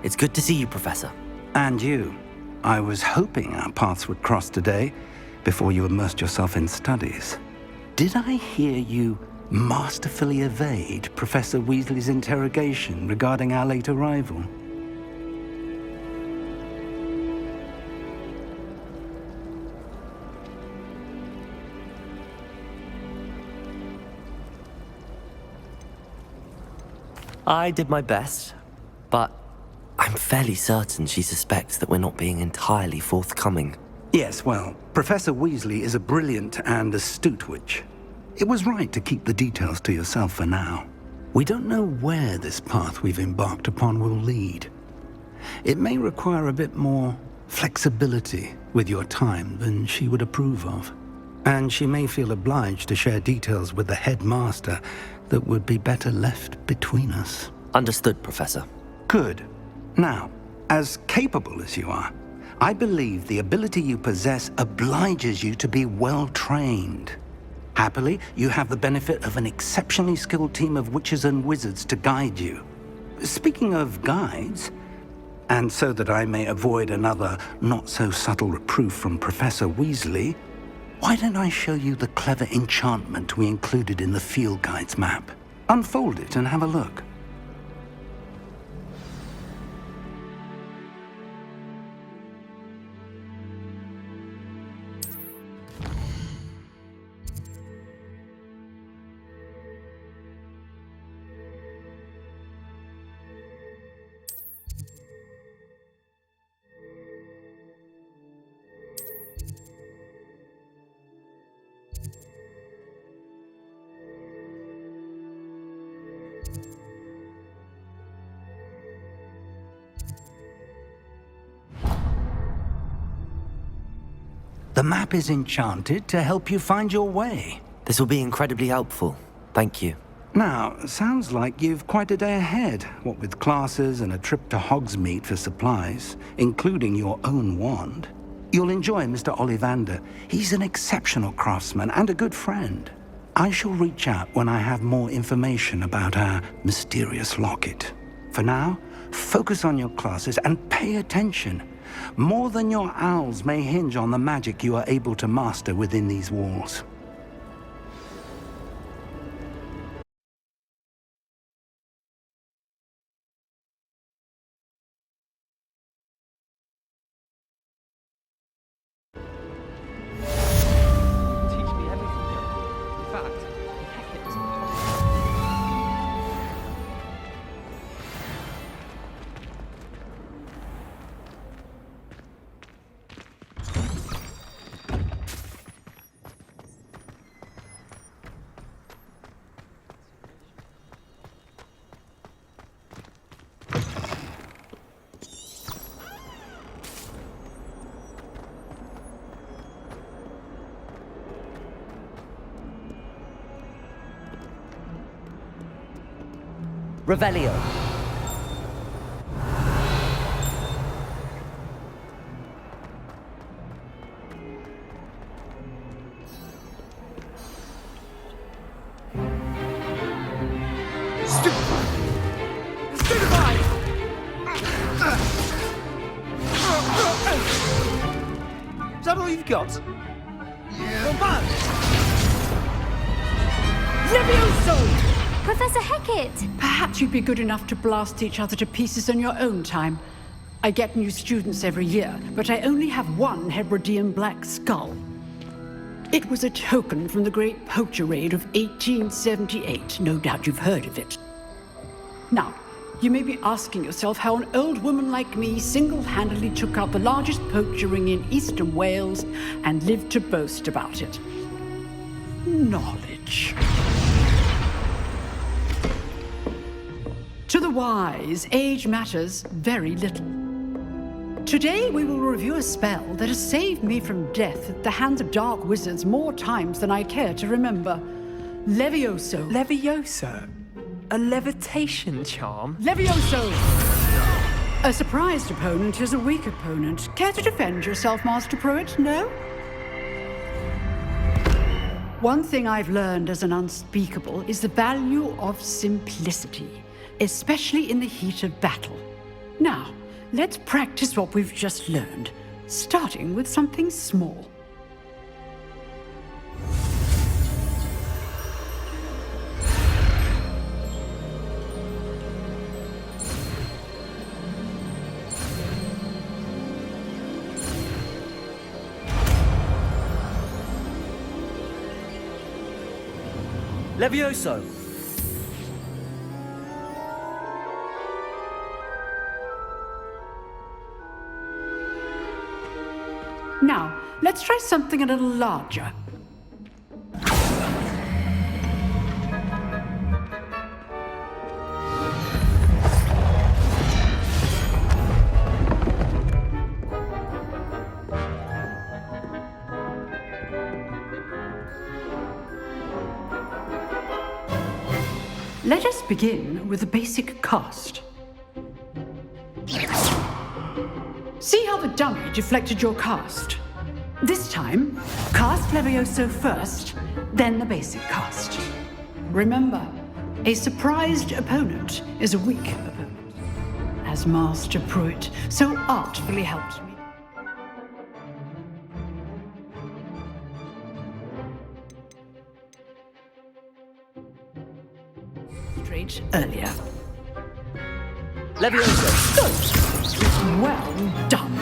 It's good to see you, Professor. And you. I was hoping our paths would cross today, before you immersed yourself in studies. Did I hear you masterfully evade Professor Weasley's interrogation regarding our late arrival? I did my best, but I'm fairly certain she suspects that we're not being entirely forthcoming. Yes, well, Professor Weasley is a brilliant and astute witch. It was right to keep the details to yourself for now. We don't know where this path we've embarked upon will lead. It may require a bit more flexibility with your time than she would approve of. And she may feel obliged to share details with the headmaster that would be better left between us. Understood, Professor. Good. Now, as capable as you are, I believe the ability you possess obliges you to be well-trained. Happily, you have the benefit of an exceptionally skilled team of witches and wizards to guide you. Speaking of guides, and so that I may avoid another not-so-subtle reproof from Professor Weasley, why don't I show you the clever enchantment we included in the field guide's map? Unfold it and have a look. The map is enchanted to help you find your way. This will be incredibly helpful. Thank you. Now, sounds like you've quite a day ahead, what with classes and a trip to Hogsmeade for supplies, including your own wand. You'll enjoy Mr. Ollivander. He's an exceptional craftsman and a good friend. I shall reach out when I have more information about our mysterious locket. For now, focus on your classes and pay attention. More than your owls may hinge on the magic you are able to master within these walls. Revelio. Is that all you've got? Yeah. Levioso! Professor Hecat! Perhaps you'd be good enough to blast each other to pieces in your own time. I get new students every year, but I only have one Hebridean black skull. It was a token from the Great Poacher Raid of 1878. No doubt you've heard of it. Now, you may be asking yourself how an old woman like me single-handedly took out the largest poacher ring in eastern Wales and lived to boast about it. Knowledge. To the wise, age matters very little. Today we will review a spell that has saved me from death at the hands of dark wizards more times than I care to remember. Levioso. Levioso? A levitation charm? Levioso! A surprised opponent is a weak opponent. Care to defend yourself, Master Pruitt? No? One thing I've learned as an unspeakable is the value of simplicity, especially in the heat of battle. Now, let's practice what we've just learned, starting with something small. Levioso! Now, let's try something a little larger. Let us begin with the basic cast. See how the dummy deflected your cast? This time, cast Levioso first, then the basic cast. Remember, a surprised opponent is a weak opponent, as Master Pruitt so artfully helped me. Earlier. Levioso! Good. Well done.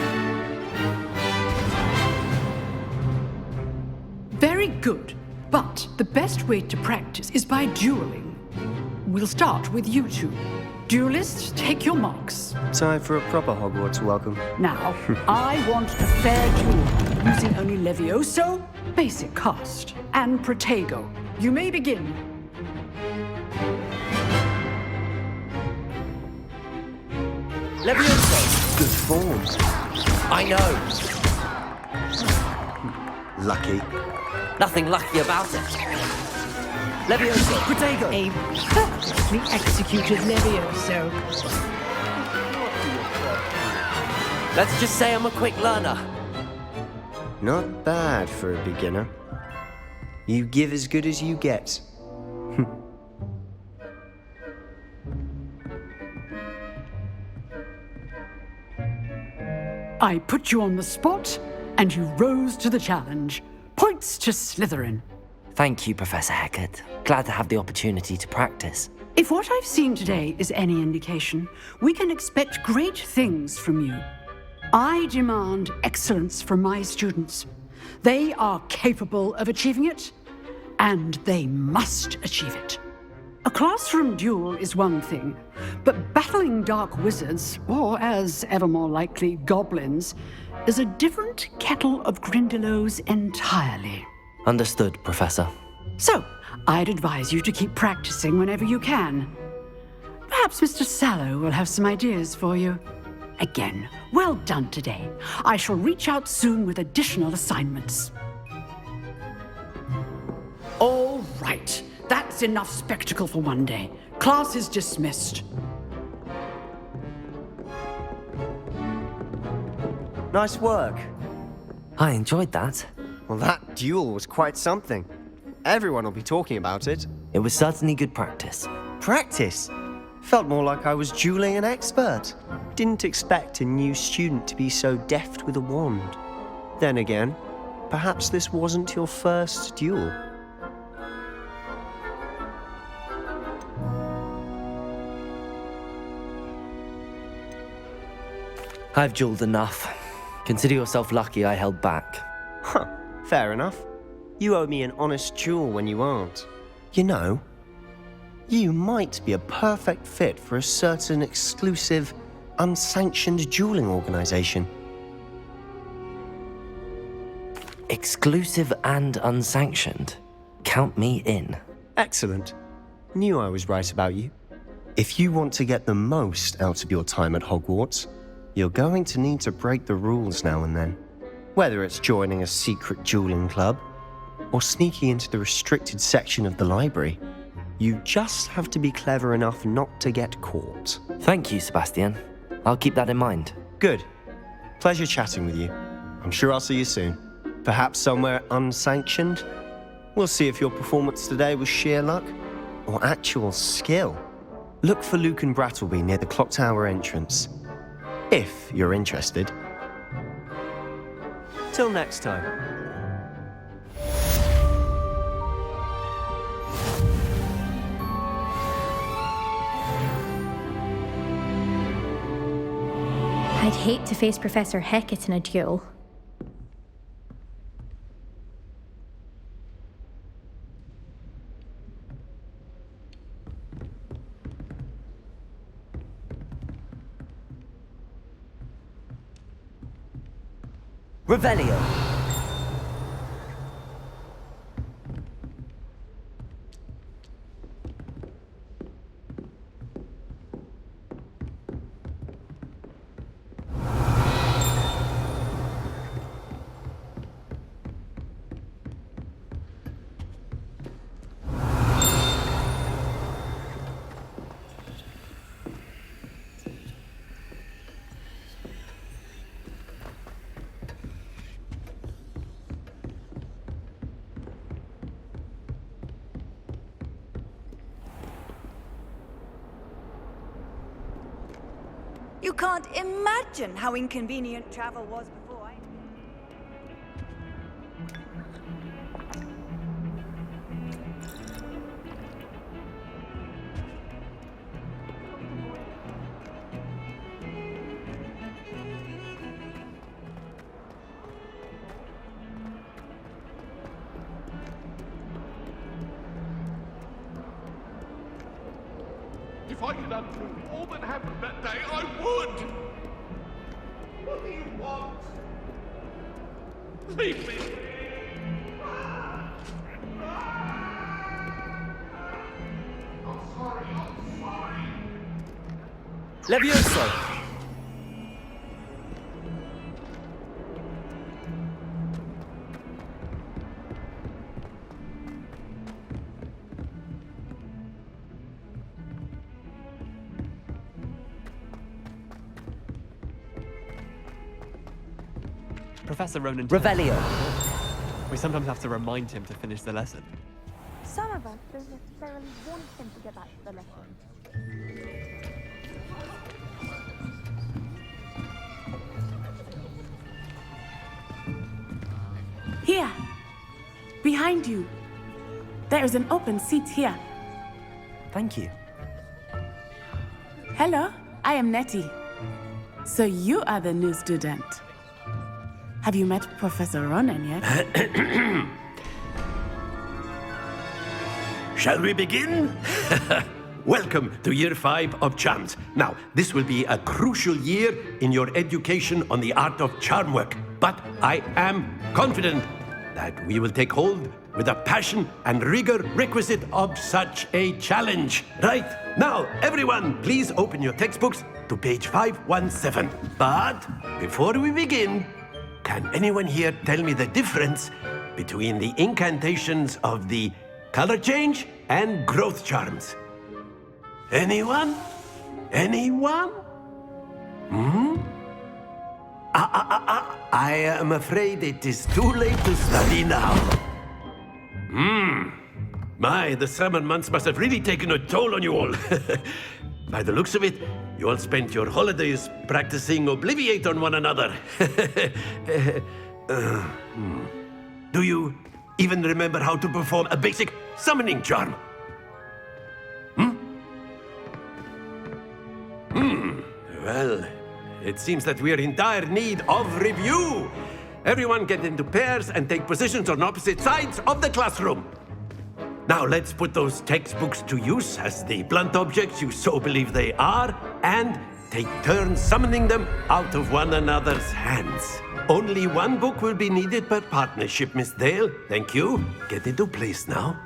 Very good. But the best way to practice is by dueling. We'll start with you two. Duelists, take your marks. Time for a proper Hogwarts welcome. Now, I want a fair duel, using only Levioso, basic cast, and Protego. You may begin. Levioso! Good form. I know. Lucky. Nothing lucky about it. Levioso! Protego! A perfectly executed Levioso. Let's just say I'm a quick learner. Not bad for a beginner. You give as good as you get. I put you on the spot, and you rose to the challenge. Points to Slytherin. Thank you, Professor Hecat. Glad to have the opportunity to practice. If what I've seen today is any indication, we can expect great things from you. I demand excellence from my students. They are capable of achieving it, and they must achieve it. A classroom duel is one thing, but battling dark wizards, or as ever more likely, goblins, is a different kettle of Grindylows entirely. Understood, Professor. So, I'd advise you to keep practicing whenever you can. Perhaps Mr. Sallow will have some ideas for you. Again, well done today. I shall reach out soon with additional assignments. All right. That's enough spectacle for one day. Class is dismissed. Nice work. I enjoyed that. Well, that duel was quite something. Everyone will be talking about it. It was certainly good practice. Practice? Felt more like I was dueling an expert. Didn't expect a new student to be so deft with a wand. Then again, perhaps this wasn't your first duel. I've dueled enough. Consider yourself lucky I held back. Huh, fair enough. You owe me an honest duel when you aren't. You know, you might be a perfect fit for a certain exclusive, unsanctioned dueling organization. Exclusive and unsanctioned? Count me in. Excellent. Knew I was right about you. If you want to get the most out of your time at Hogwarts, you're going to need to break the rules now and then. Whether it's joining a secret dueling club, or sneaking into the restricted section of the library, you just have to be clever enough not to get caught. Thank you, Sebastian. I'll keep that in mind. Good. Pleasure chatting with you. I'm sure I'll see you soon. Perhaps somewhere unsanctioned? We'll see if your performance today was sheer luck or actual skill. Look for Luke and Brattleby near the clock tower entrance. If you're interested. Till next time. I'd hate to face Professor Hecat in a duel. Revelio. You can't imagine how inconvenient travel was before I... If I could undo all that happened that day, I would! What do you want? Leave me! I'm sorry. Levioso! Professor Ronan. Revelio. We sometimes have to remind him to finish the lesson. Some of us don't necessarily want him to get back to the lesson. Here. Behind you. There is an open seat here. Thank you. Hello, I am Nettie. So you are the new student. Have you met Professor Ronan yet? Shall we begin? Welcome to Year 5 of Charms. Now, this will be a crucial year in your education on the art of charm work. But I am confident that we will take hold with the passion and rigor requisite of such a challenge. Right, now, everyone, please open your textbooks to page 517. But before we begin, can anyone here tell me the difference between the incantations of the color change and growth charms? Anyone? Anyone? I am afraid it is too late to study now. My, the summer months must have really taken a toll on you all. By the looks of it, you all spent your holidays practicing Obliviate on one another. Do you even remember how to perform a basic summoning charm? Well, it seems that we are in dire need of review. Everyone get into pairs and take positions on opposite sides of the classroom. Now let's put those textbooks to use as the blunt objects you so believe they are, and take turns summoning them out of one another's hands. Only one book will be needed per partnership, Miss Dale. Thank you. Get into place now.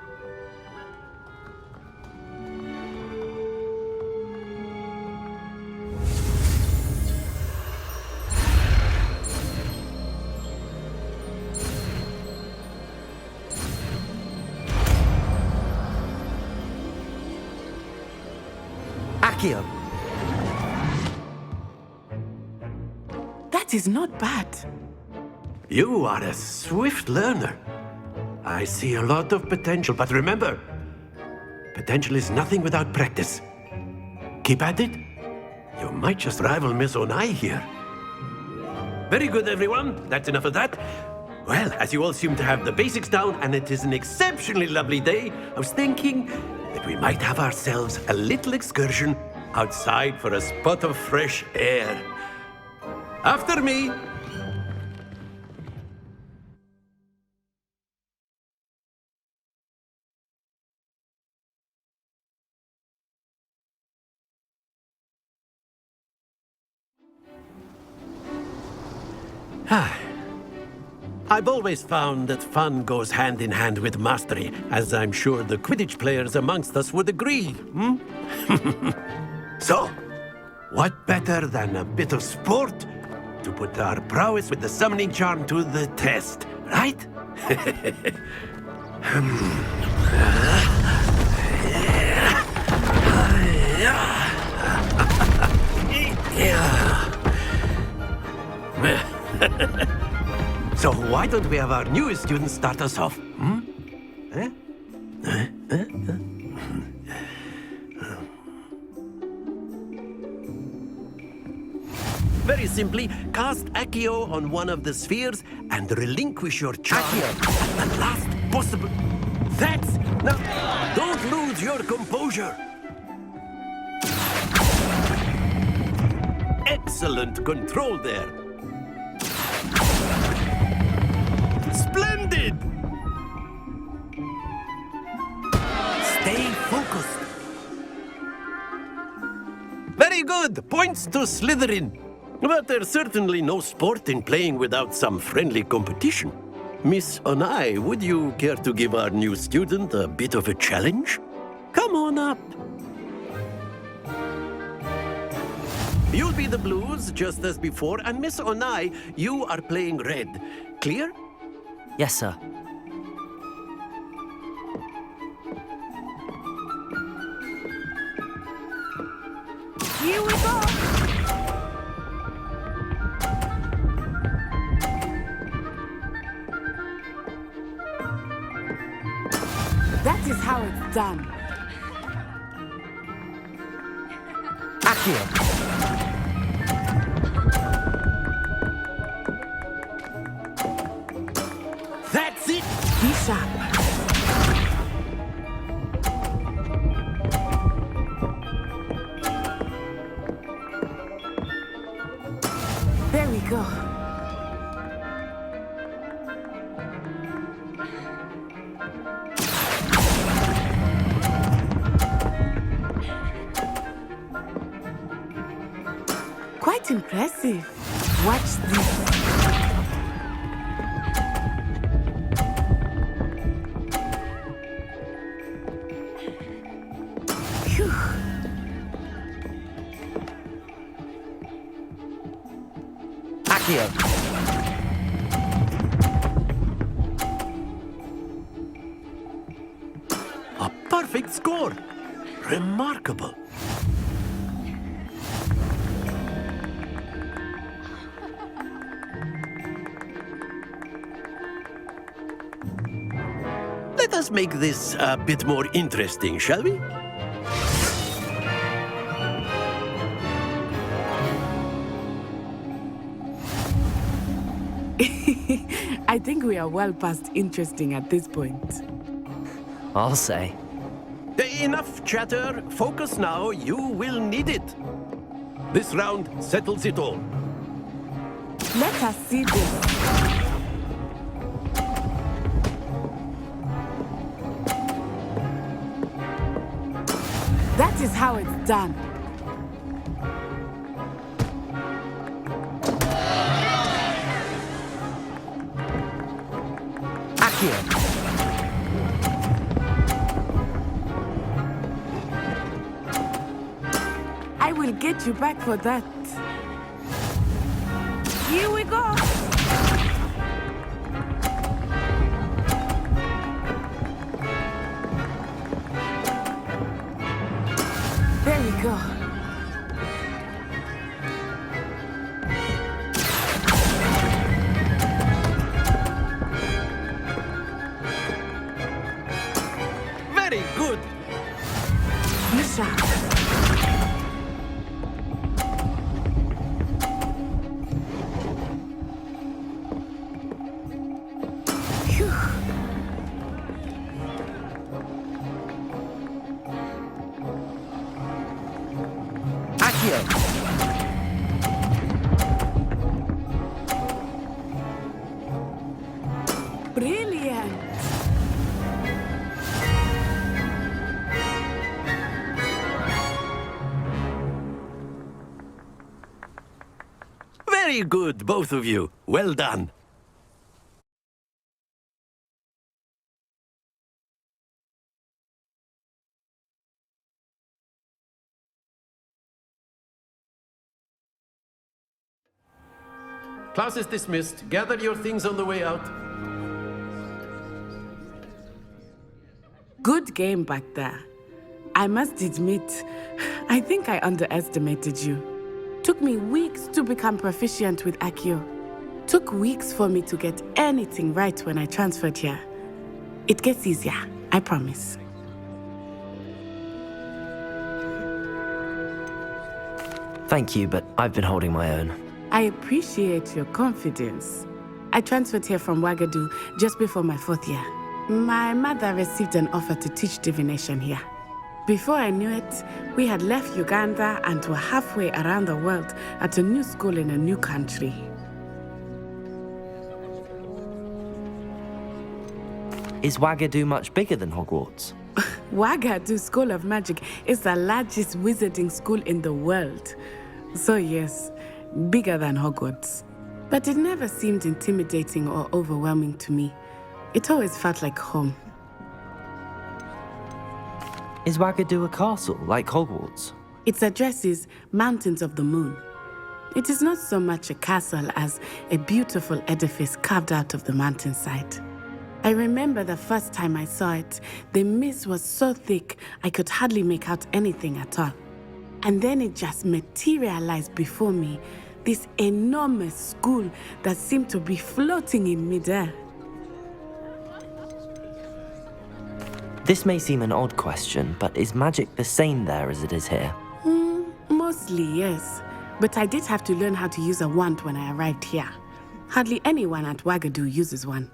Accio. That is not bad. You are a swift learner. I see a lot of potential, but remember, potential is nothing without practice. Keep at it, You might just rival Miss Onai here. Very good, everyone. That's enough of that. Well, as you all seem to have the basics down, and it is an exceptionally lovely day, I was thinking that we might have ourselves a little excursion outside for a spot of fresh air. After me. I've always found that fun goes hand in hand with mastery, as I'm sure the Quidditch players amongst us would agree, So, what better than a bit of sport to put our prowess with the summoning charm to the test, right? So why don't we have our newest student start us off? Very simply, cast Accio on one of the spheres and relinquish your charm at the last possible... That's... Now, don't lose your composure. Excellent control there. Splendid! Stay focused. Very good. Points to Slytherin. But there's certainly no sport in playing without some friendly competition. Miss Onai, would you care to give our new student a bit of a challenge? Come on up. You'll be the blues, just as before, and Miss Onai, you are playing red. Clear? Yes, sir. Here we go! That is how it's done. Accio. That's it! Be sharp. There we go. Quite impressive. Watch this. Phew. Accio. A perfect score. Remarkable. Let us make this a bit more interesting, shall we? I think we are well past interesting at this point. I'll say. Enough chatter. Focus now. You will need it. This round settles it all. Let us see this. That is how it's done. Accio. I will get you back for that. Here we go. There we go. Very good. Be sharp. Accio! Brilliant! Very good, both of you. Well done. Class is dismissed. Gather your things on the way out. Good game back there. I must admit, I think I underestimated you. Took me weeks to become proficient with Accio. Took weeks for me to get anything right when I transferred here. It gets easier, I promise. Thank you, but I've been holding my own. I appreciate your confidence. I transferred here from Wagadu just before my 4th year. My mother received an offer to teach divination here. Before I knew it, we had left Uganda and were halfway around the world at a new school in a new country. Is Wagadu much bigger than Hogwarts? Wagadu School of Magic is the largest wizarding school in the world. So yes, bigger than Hogwarts. But it never seemed intimidating or overwhelming to me. It always felt like home. Is Wagadu a castle, like Hogwarts? Its address is Mountains of the Moon. It is not so much a castle as a beautiful edifice carved out of the mountainside. I remember the first time I saw it, the mist was so thick I could hardly make out anything at all. And then it just materialized before me, this enormous school that seemed to be floating in midair. This may seem an odd question, but is magic the same there as it is here? Mostly, yes. But I did have to learn how to use a wand when I arrived here. Hardly anyone at Wagadu uses one.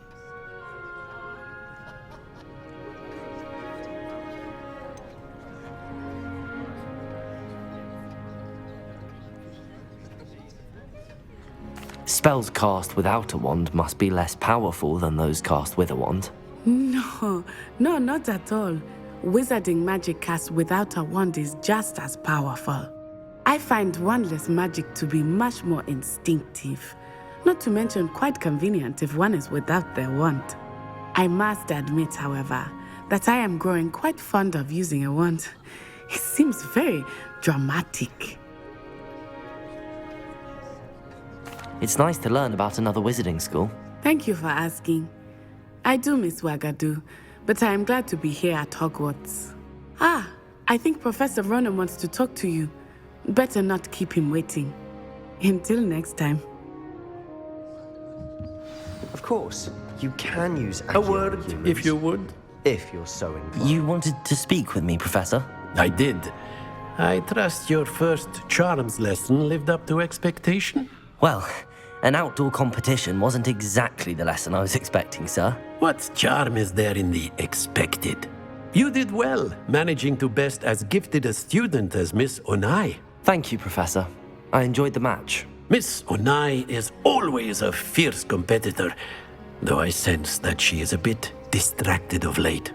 Spells cast without a wand must be less powerful than those cast with a wand. No, not at all. Wizarding magic cast without a wand is just as powerful. I find wandless magic to be much more instinctive. Not to mention quite convenient if one is without their wand. I must admit, however, that I am growing quite fond of using a wand. It seems very dramatic. It's nice to learn about another wizarding school. Thank you for asking. I do miss Wagadu, but I am glad to be here at Hogwarts. I think Professor Ronan wants to talk to you. Better not keep him waiting. Until next time. Of course, you can use A word, if you would. If you're so inclined. You wanted to speak with me, Professor? I did. I trust your first charms lesson lived up to expectation? Well, an outdoor competition wasn't exactly the lesson I was expecting, sir. What charm is there in the expected? You did well, managing to best as gifted a student as Miss Onai. Thank you, Professor. I enjoyed the match. Miss Onai is always a fierce competitor, though I sense that she is a bit distracted of late.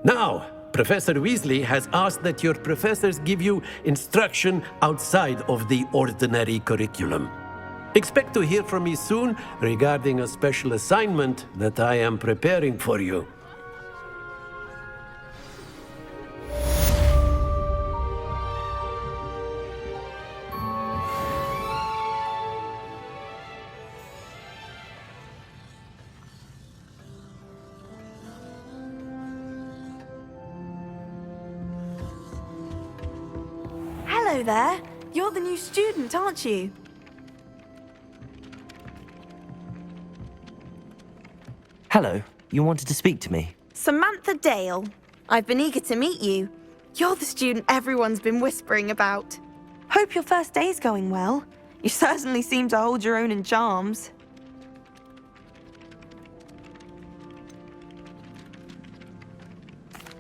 Now, Professor Weasley has asked that your professors give you instruction outside of the ordinary curriculum. Expect to hear from me soon regarding a special assignment that I am preparing for you. Hello there. You're the new student, aren't you? Hello, you wanted to speak to me? Samantha Dale. I've been eager to meet you. You're the student everyone's been whispering about. Hope your first day's going well. You certainly seem to hold your own in charms.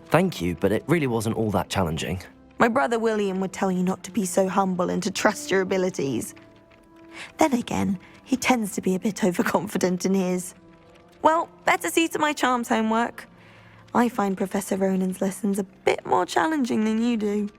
Thank you, but it really wasn't all that challenging. My brother William would tell you not to be so humble and to trust your abilities. Then again, he tends to be a bit overconfident in his. Well, better see to my charms homework. I find Professor Ronan's lessons a bit more challenging than you do.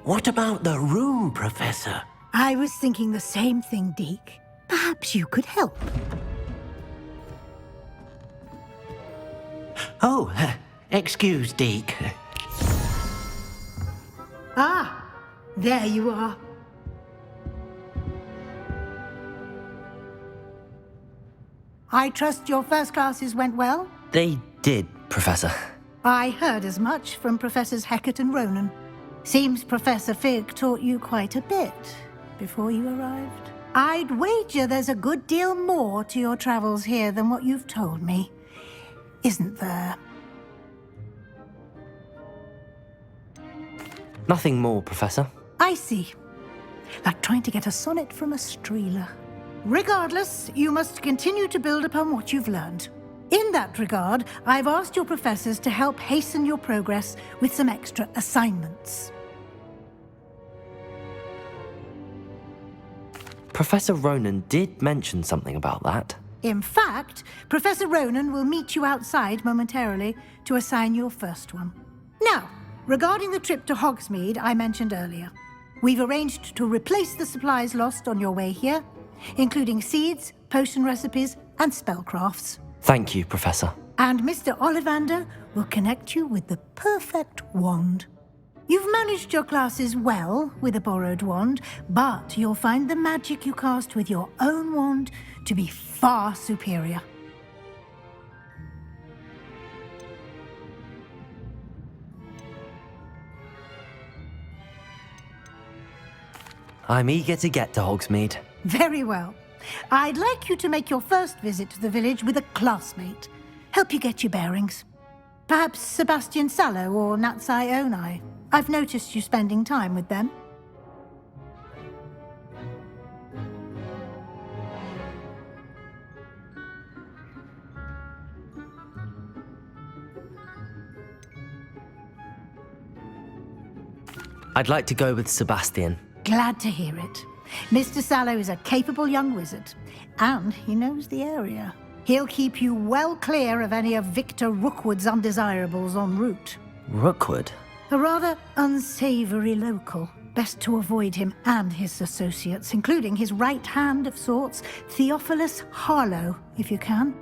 What about the room, Professor? I was thinking the same thing, Deke. Perhaps you could help. Oh, excuse, Deke. Ah, there you are. I trust your first classes went well? They did, Professor. I heard as much from Professors Hecat and Ronan. Seems Professor Fig taught you quite a bit before you arrived. I'd wager there's a good deal more to your travels here than what you've told me, isn't there? Nothing more, Professor. I see. Like trying to get a sonnet from a streeler. Regardless, you must continue to build upon what you've learned. In that regard, I've asked your professors to help hasten your progress with some extra assignments. Professor Ronan did mention something about that. In fact, Professor Ronan will meet you outside momentarily to assign your first one. Now, regarding the trip to Hogsmeade I mentioned earlier, we've arranged to replace the supplies lost on your way here, including seeds, potion recipes, and spellcrafts. Thank you, Professor. And Mr. Ollivander will connect you with the perfect wand. You've managed your classes well with a borrowed wand, but you'll find the magic you cast with your own wand to be far superior. I'm eager to get to Hogsmeade. Very well. I'd like you to make your first visit to the village with a classmate. Help you get your bearings. Perhaps Sebastian Sallow or Natsai Onai. I've noticed you spending time with them. I'd like to go with Sebastian. Glad to hear it. Mr. Sallow is a capable young wizard, and he knows the area. He'll keep you well clear of any of Victor Rookwood's undesirables en route. Rookwood? A rather unsavory local. Best to avoid him and his associates, including his right hand of sorts, Theophilus Harlow, if you can.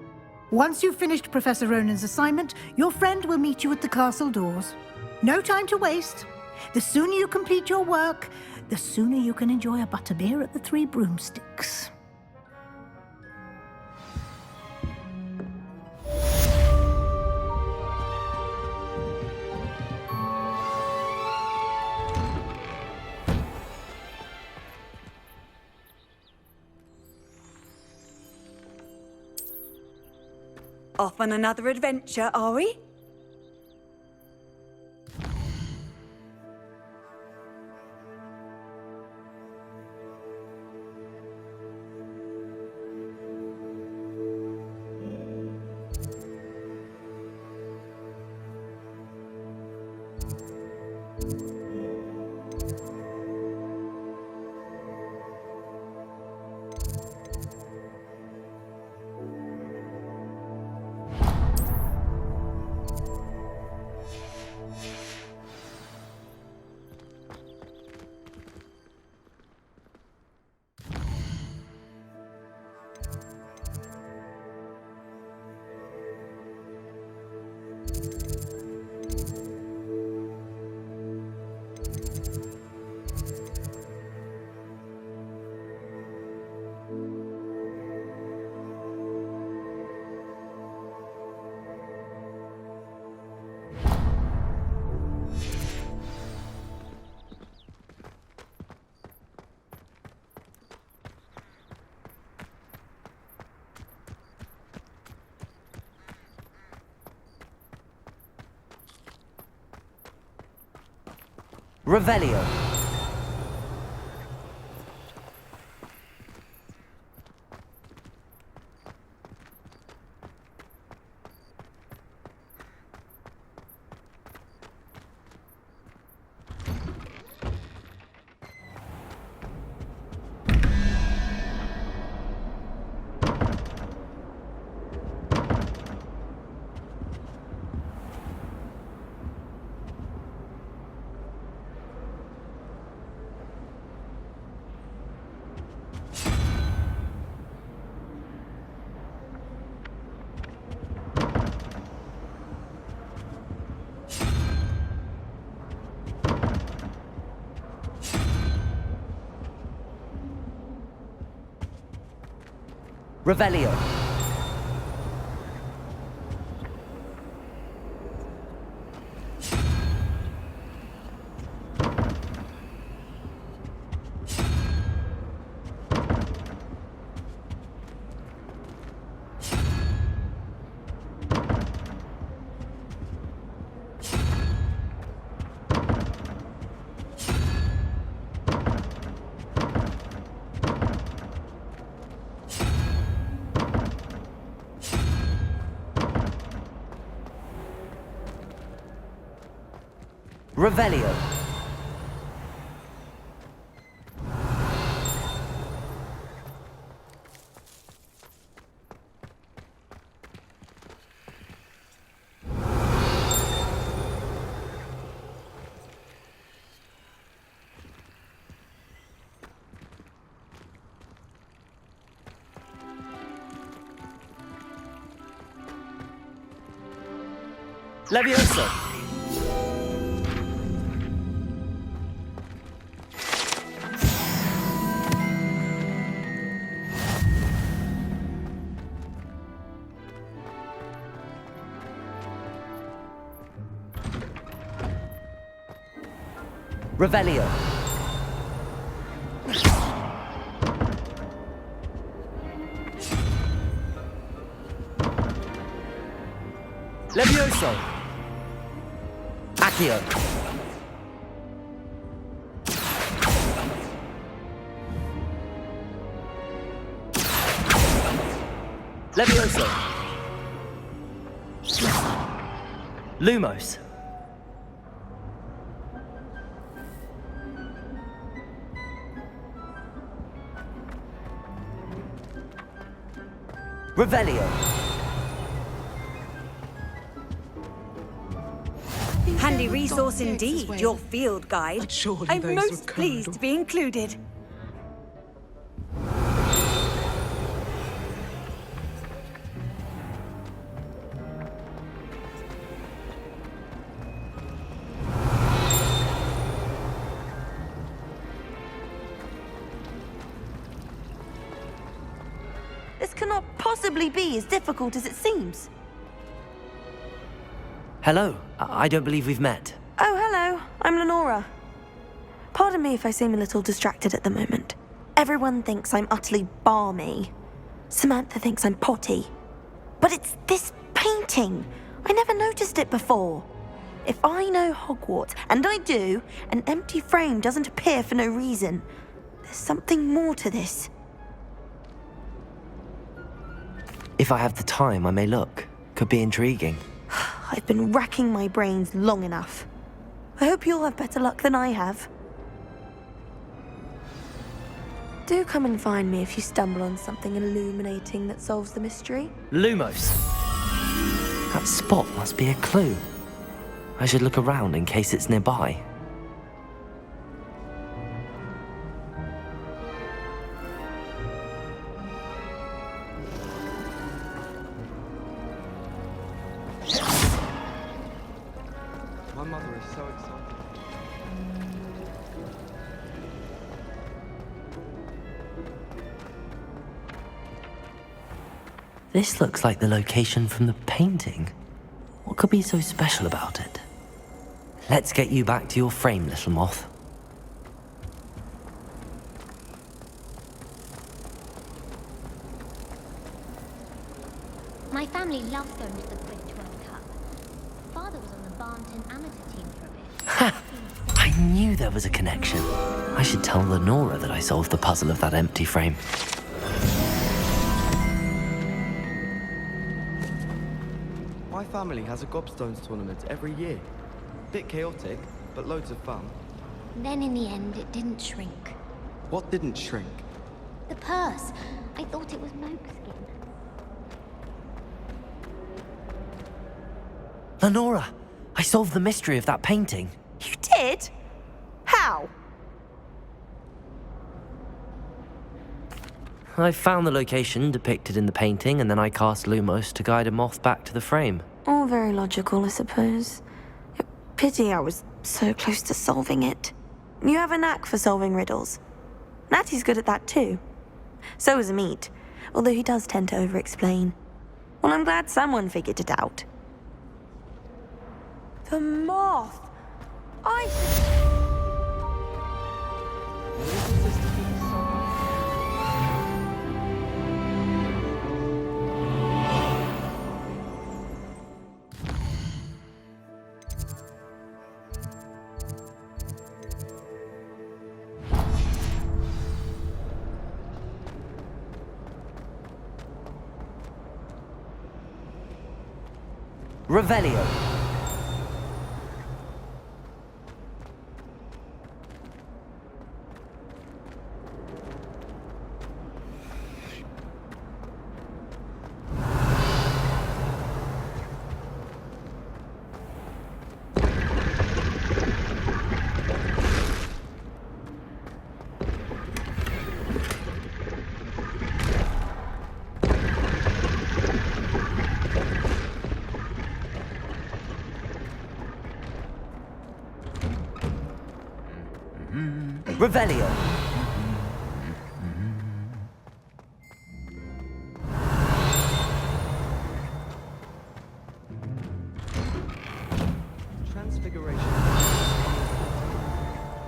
Once you've finished Professor Ronan's assignment, your friend will meet you at the castle doors. No time to waste. The sooner you complete your work, the sooner you can enjoy a butterbeer at the Three Broomsticks. Off on another adventure, are we? Revelio. Revelio. Revelio. Levioso. Revelio. Levioso. Accio. Levioso. Lumos. Revelio. Handy resource indeed, your field guide. I'm most pleased to be included. This cannot possibly be as difficult as it seems. Hello. I don't believe we've met. Oh, hello. I'm Lenora. Pardon me if I seem a little distracted at the moment. Everyone thinks I'm utterly balmy. Samantha thinks I'm potty. But it's this painting. I never noticed it before. If I know Hogwarts, and I do, an empty frame doesn't appear for no reason. There's something more to this. If I have the time, I may look. Could be intriguing. I've been racking my brains long enough. I hope you'll have better luck than I have. Do come and find me if you stumble on something illuminating that solves the mystery. Lumos. That spot must be a clue. I should look around in case it's nearby. My mother is so excited. This looks like the location from the painting. What could be so special about it? Let's get you back to your frame, little moth. My family loves going to the Quidditch World Cup. Father was on the Barnton amateur team for a bit. Ha! I knew there was a connection. I should tell Lenora that I solved the puzzle of that empty frame. My family has a gobstones tournament every year. Bit chaotic, but loads of fun. Then in the end, it didn't shrink. What didn't shrink? The purse. I thought it was moleskin. Lenora, I solved the mystery of that painting. You did? How? I found the location depicted in the painting, and then I cast Lumos to guide a moth back to the frame. All very logical, I suppose. Pity I was so close to solving it. You have a knack for solving riddles. Natty's good at that too. So is Amit, although he does tend to over-explain. Well, I'm glad someone figured it out. The moth! Revelio. Revelio. Transfiguration. I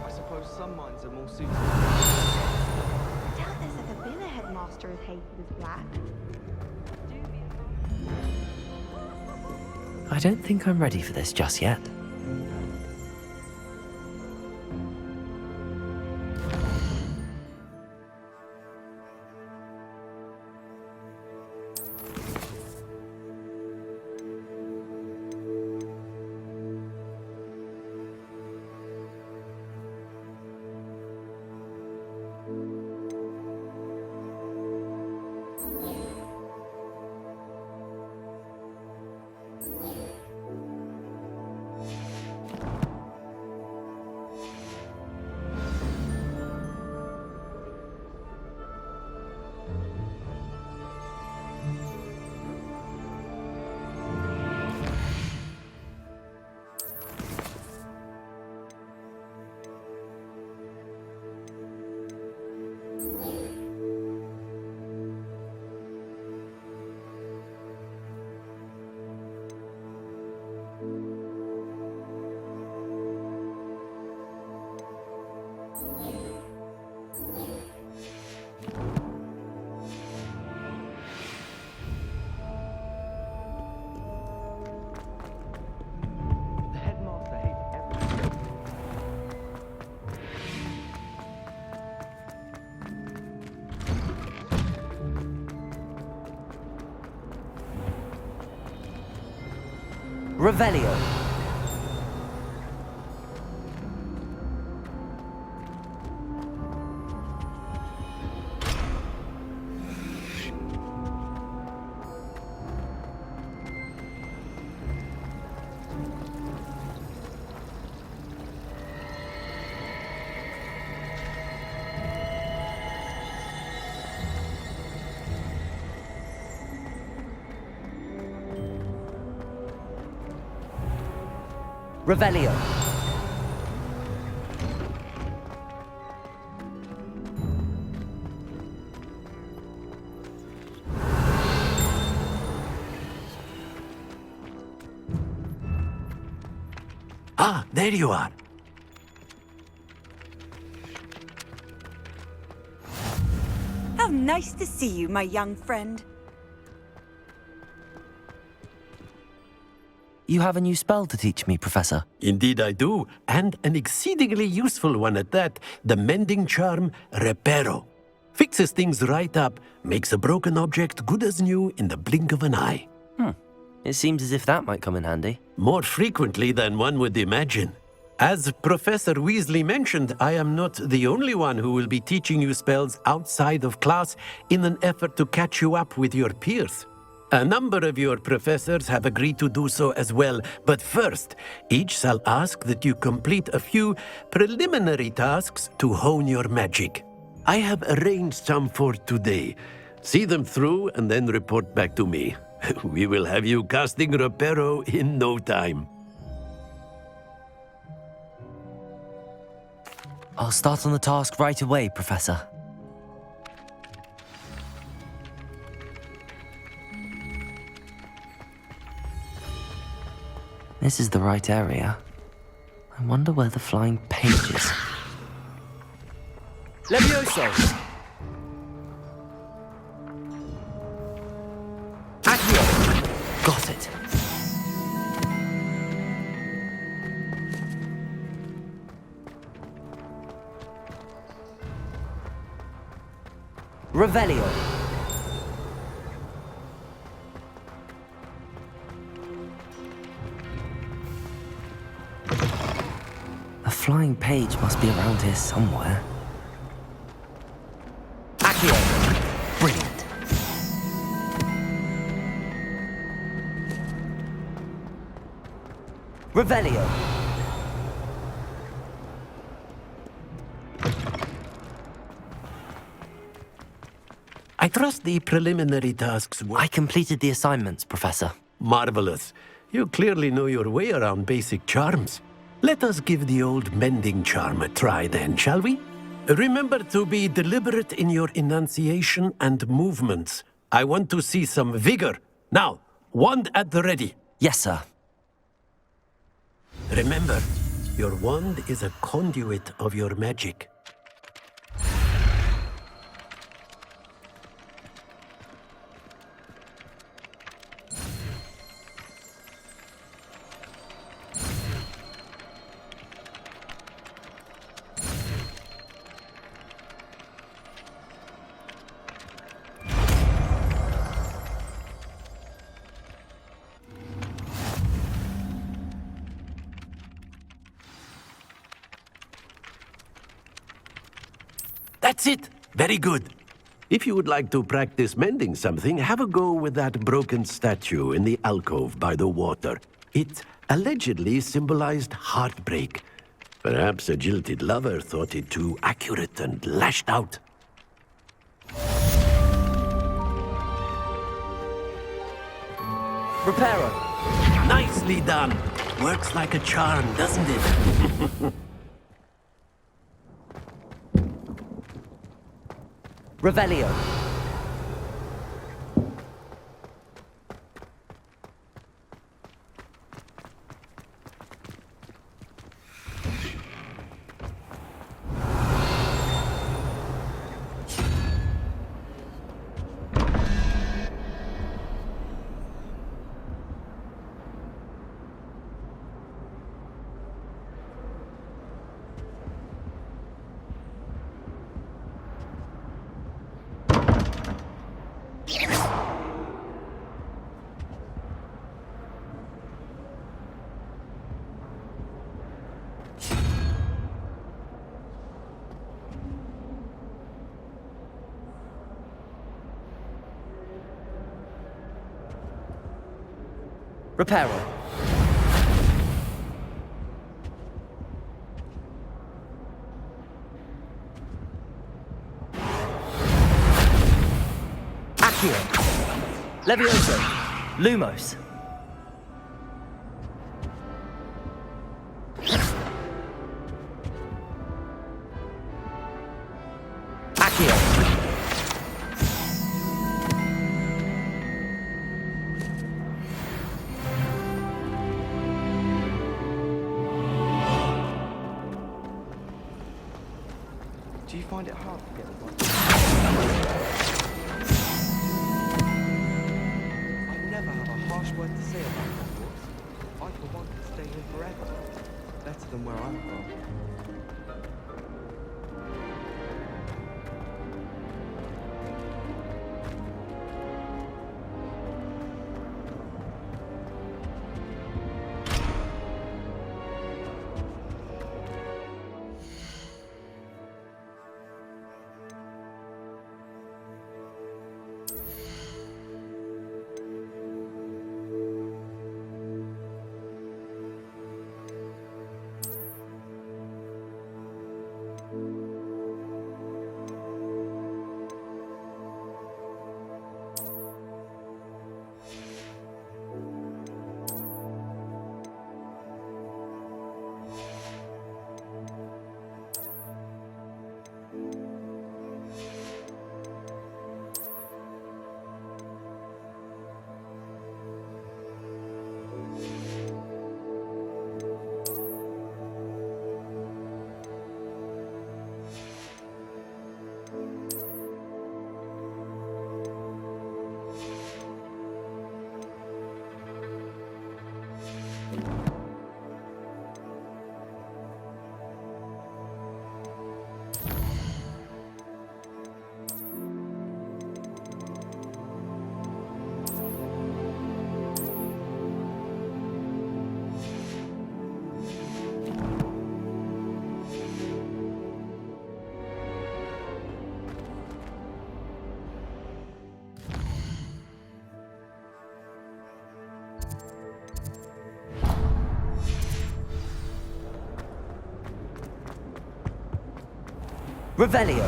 suppose some minds are more suited. I doubt there's ever been a headmaster as hated as Black. I don't think I'm ready for this just yet. Revelio. Revelio. Ah, there you are. How nice to see you, my young friend. You have a new spell to teach me, Professor. Indeed I do, and an exceedingly useful one at that. The mending charm, Reparo. Fixes things right up, makes a broken object good as new in the blink of an eye. It seems as if that might come in handy. More frequently than one would imagine. As Professor Weasley mentioned, I am not the only one who will be teaching you spells outside of class in an effort to catch you up with your peers. A number of your professors have agreed to do so as well, but first, each shall ask that you complete a few preliminary tasks to hone your magic. I have arranged some for today. See them through and then report back to me. We will have you casting Reparo in no time. I'll start on the task right away, Professor. This is the right area. I wonder where the flying page is. Levioso! Accio! Got it. Revelio. A flying page must be around here somewhere. Accio! Brilliant. Revelio. I trust the preliminary tasks were... I completed the assignments, Professor. Marvelous. You clearly know your way around basic charms. Let us give the old mending charm a try then, shall we? Remember to be deliberate in your enunciation and movements. I want to see some vigor. Now, wand at the ready. Yes, sir. Remember, your wand is a conduit of your magic. That's it! Very good. If you would like to practice mending something, have a go with that broken statue in the alcove by the water. It allegedly symbolized heartbreak. Perhaps a jilted lover thought it too accurate and lashed out. Reparo. Nicely done. Works like a charm, doesn't it? Revelio. Reparo. Accio. Levioso. Lumos. Accio. Do you find it hard to get the one? I never have a harsh word to say about Hogwarts. I, for one, could stay here forever. Better than where I'm from. Revelio.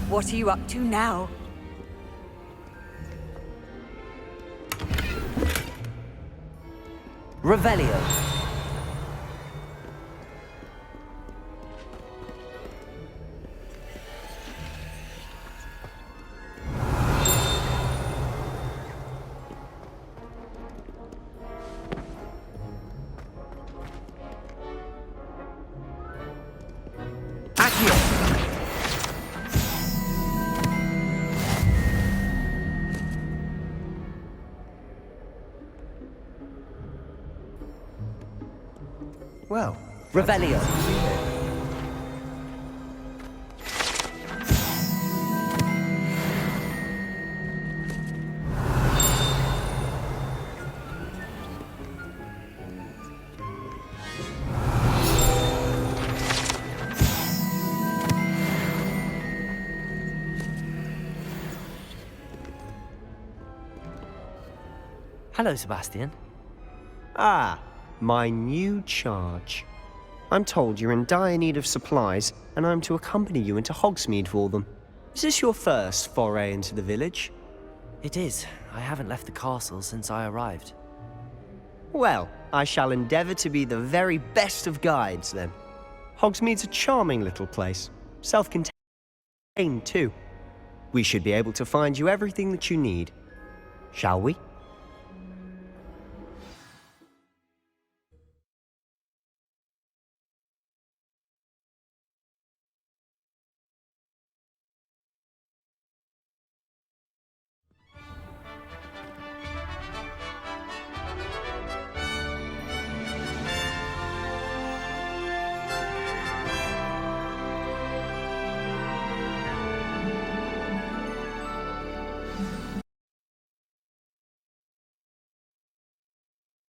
What are you up to now? Revelio. Accio. Well, Revelio. Hello, Sebastian. Ah, my new charge. I'm told you're in dire need of supplies, and I'm to accompany you into Hogsmeade for them. Is this your first foray into the village? It is. I haven't left the castle since I arrived. Well, I shall endeavour to be the very best of guides, then. Hogsmeade's a charming little place. Self-contained, too. We should be able to find you everything that you need. Shall we?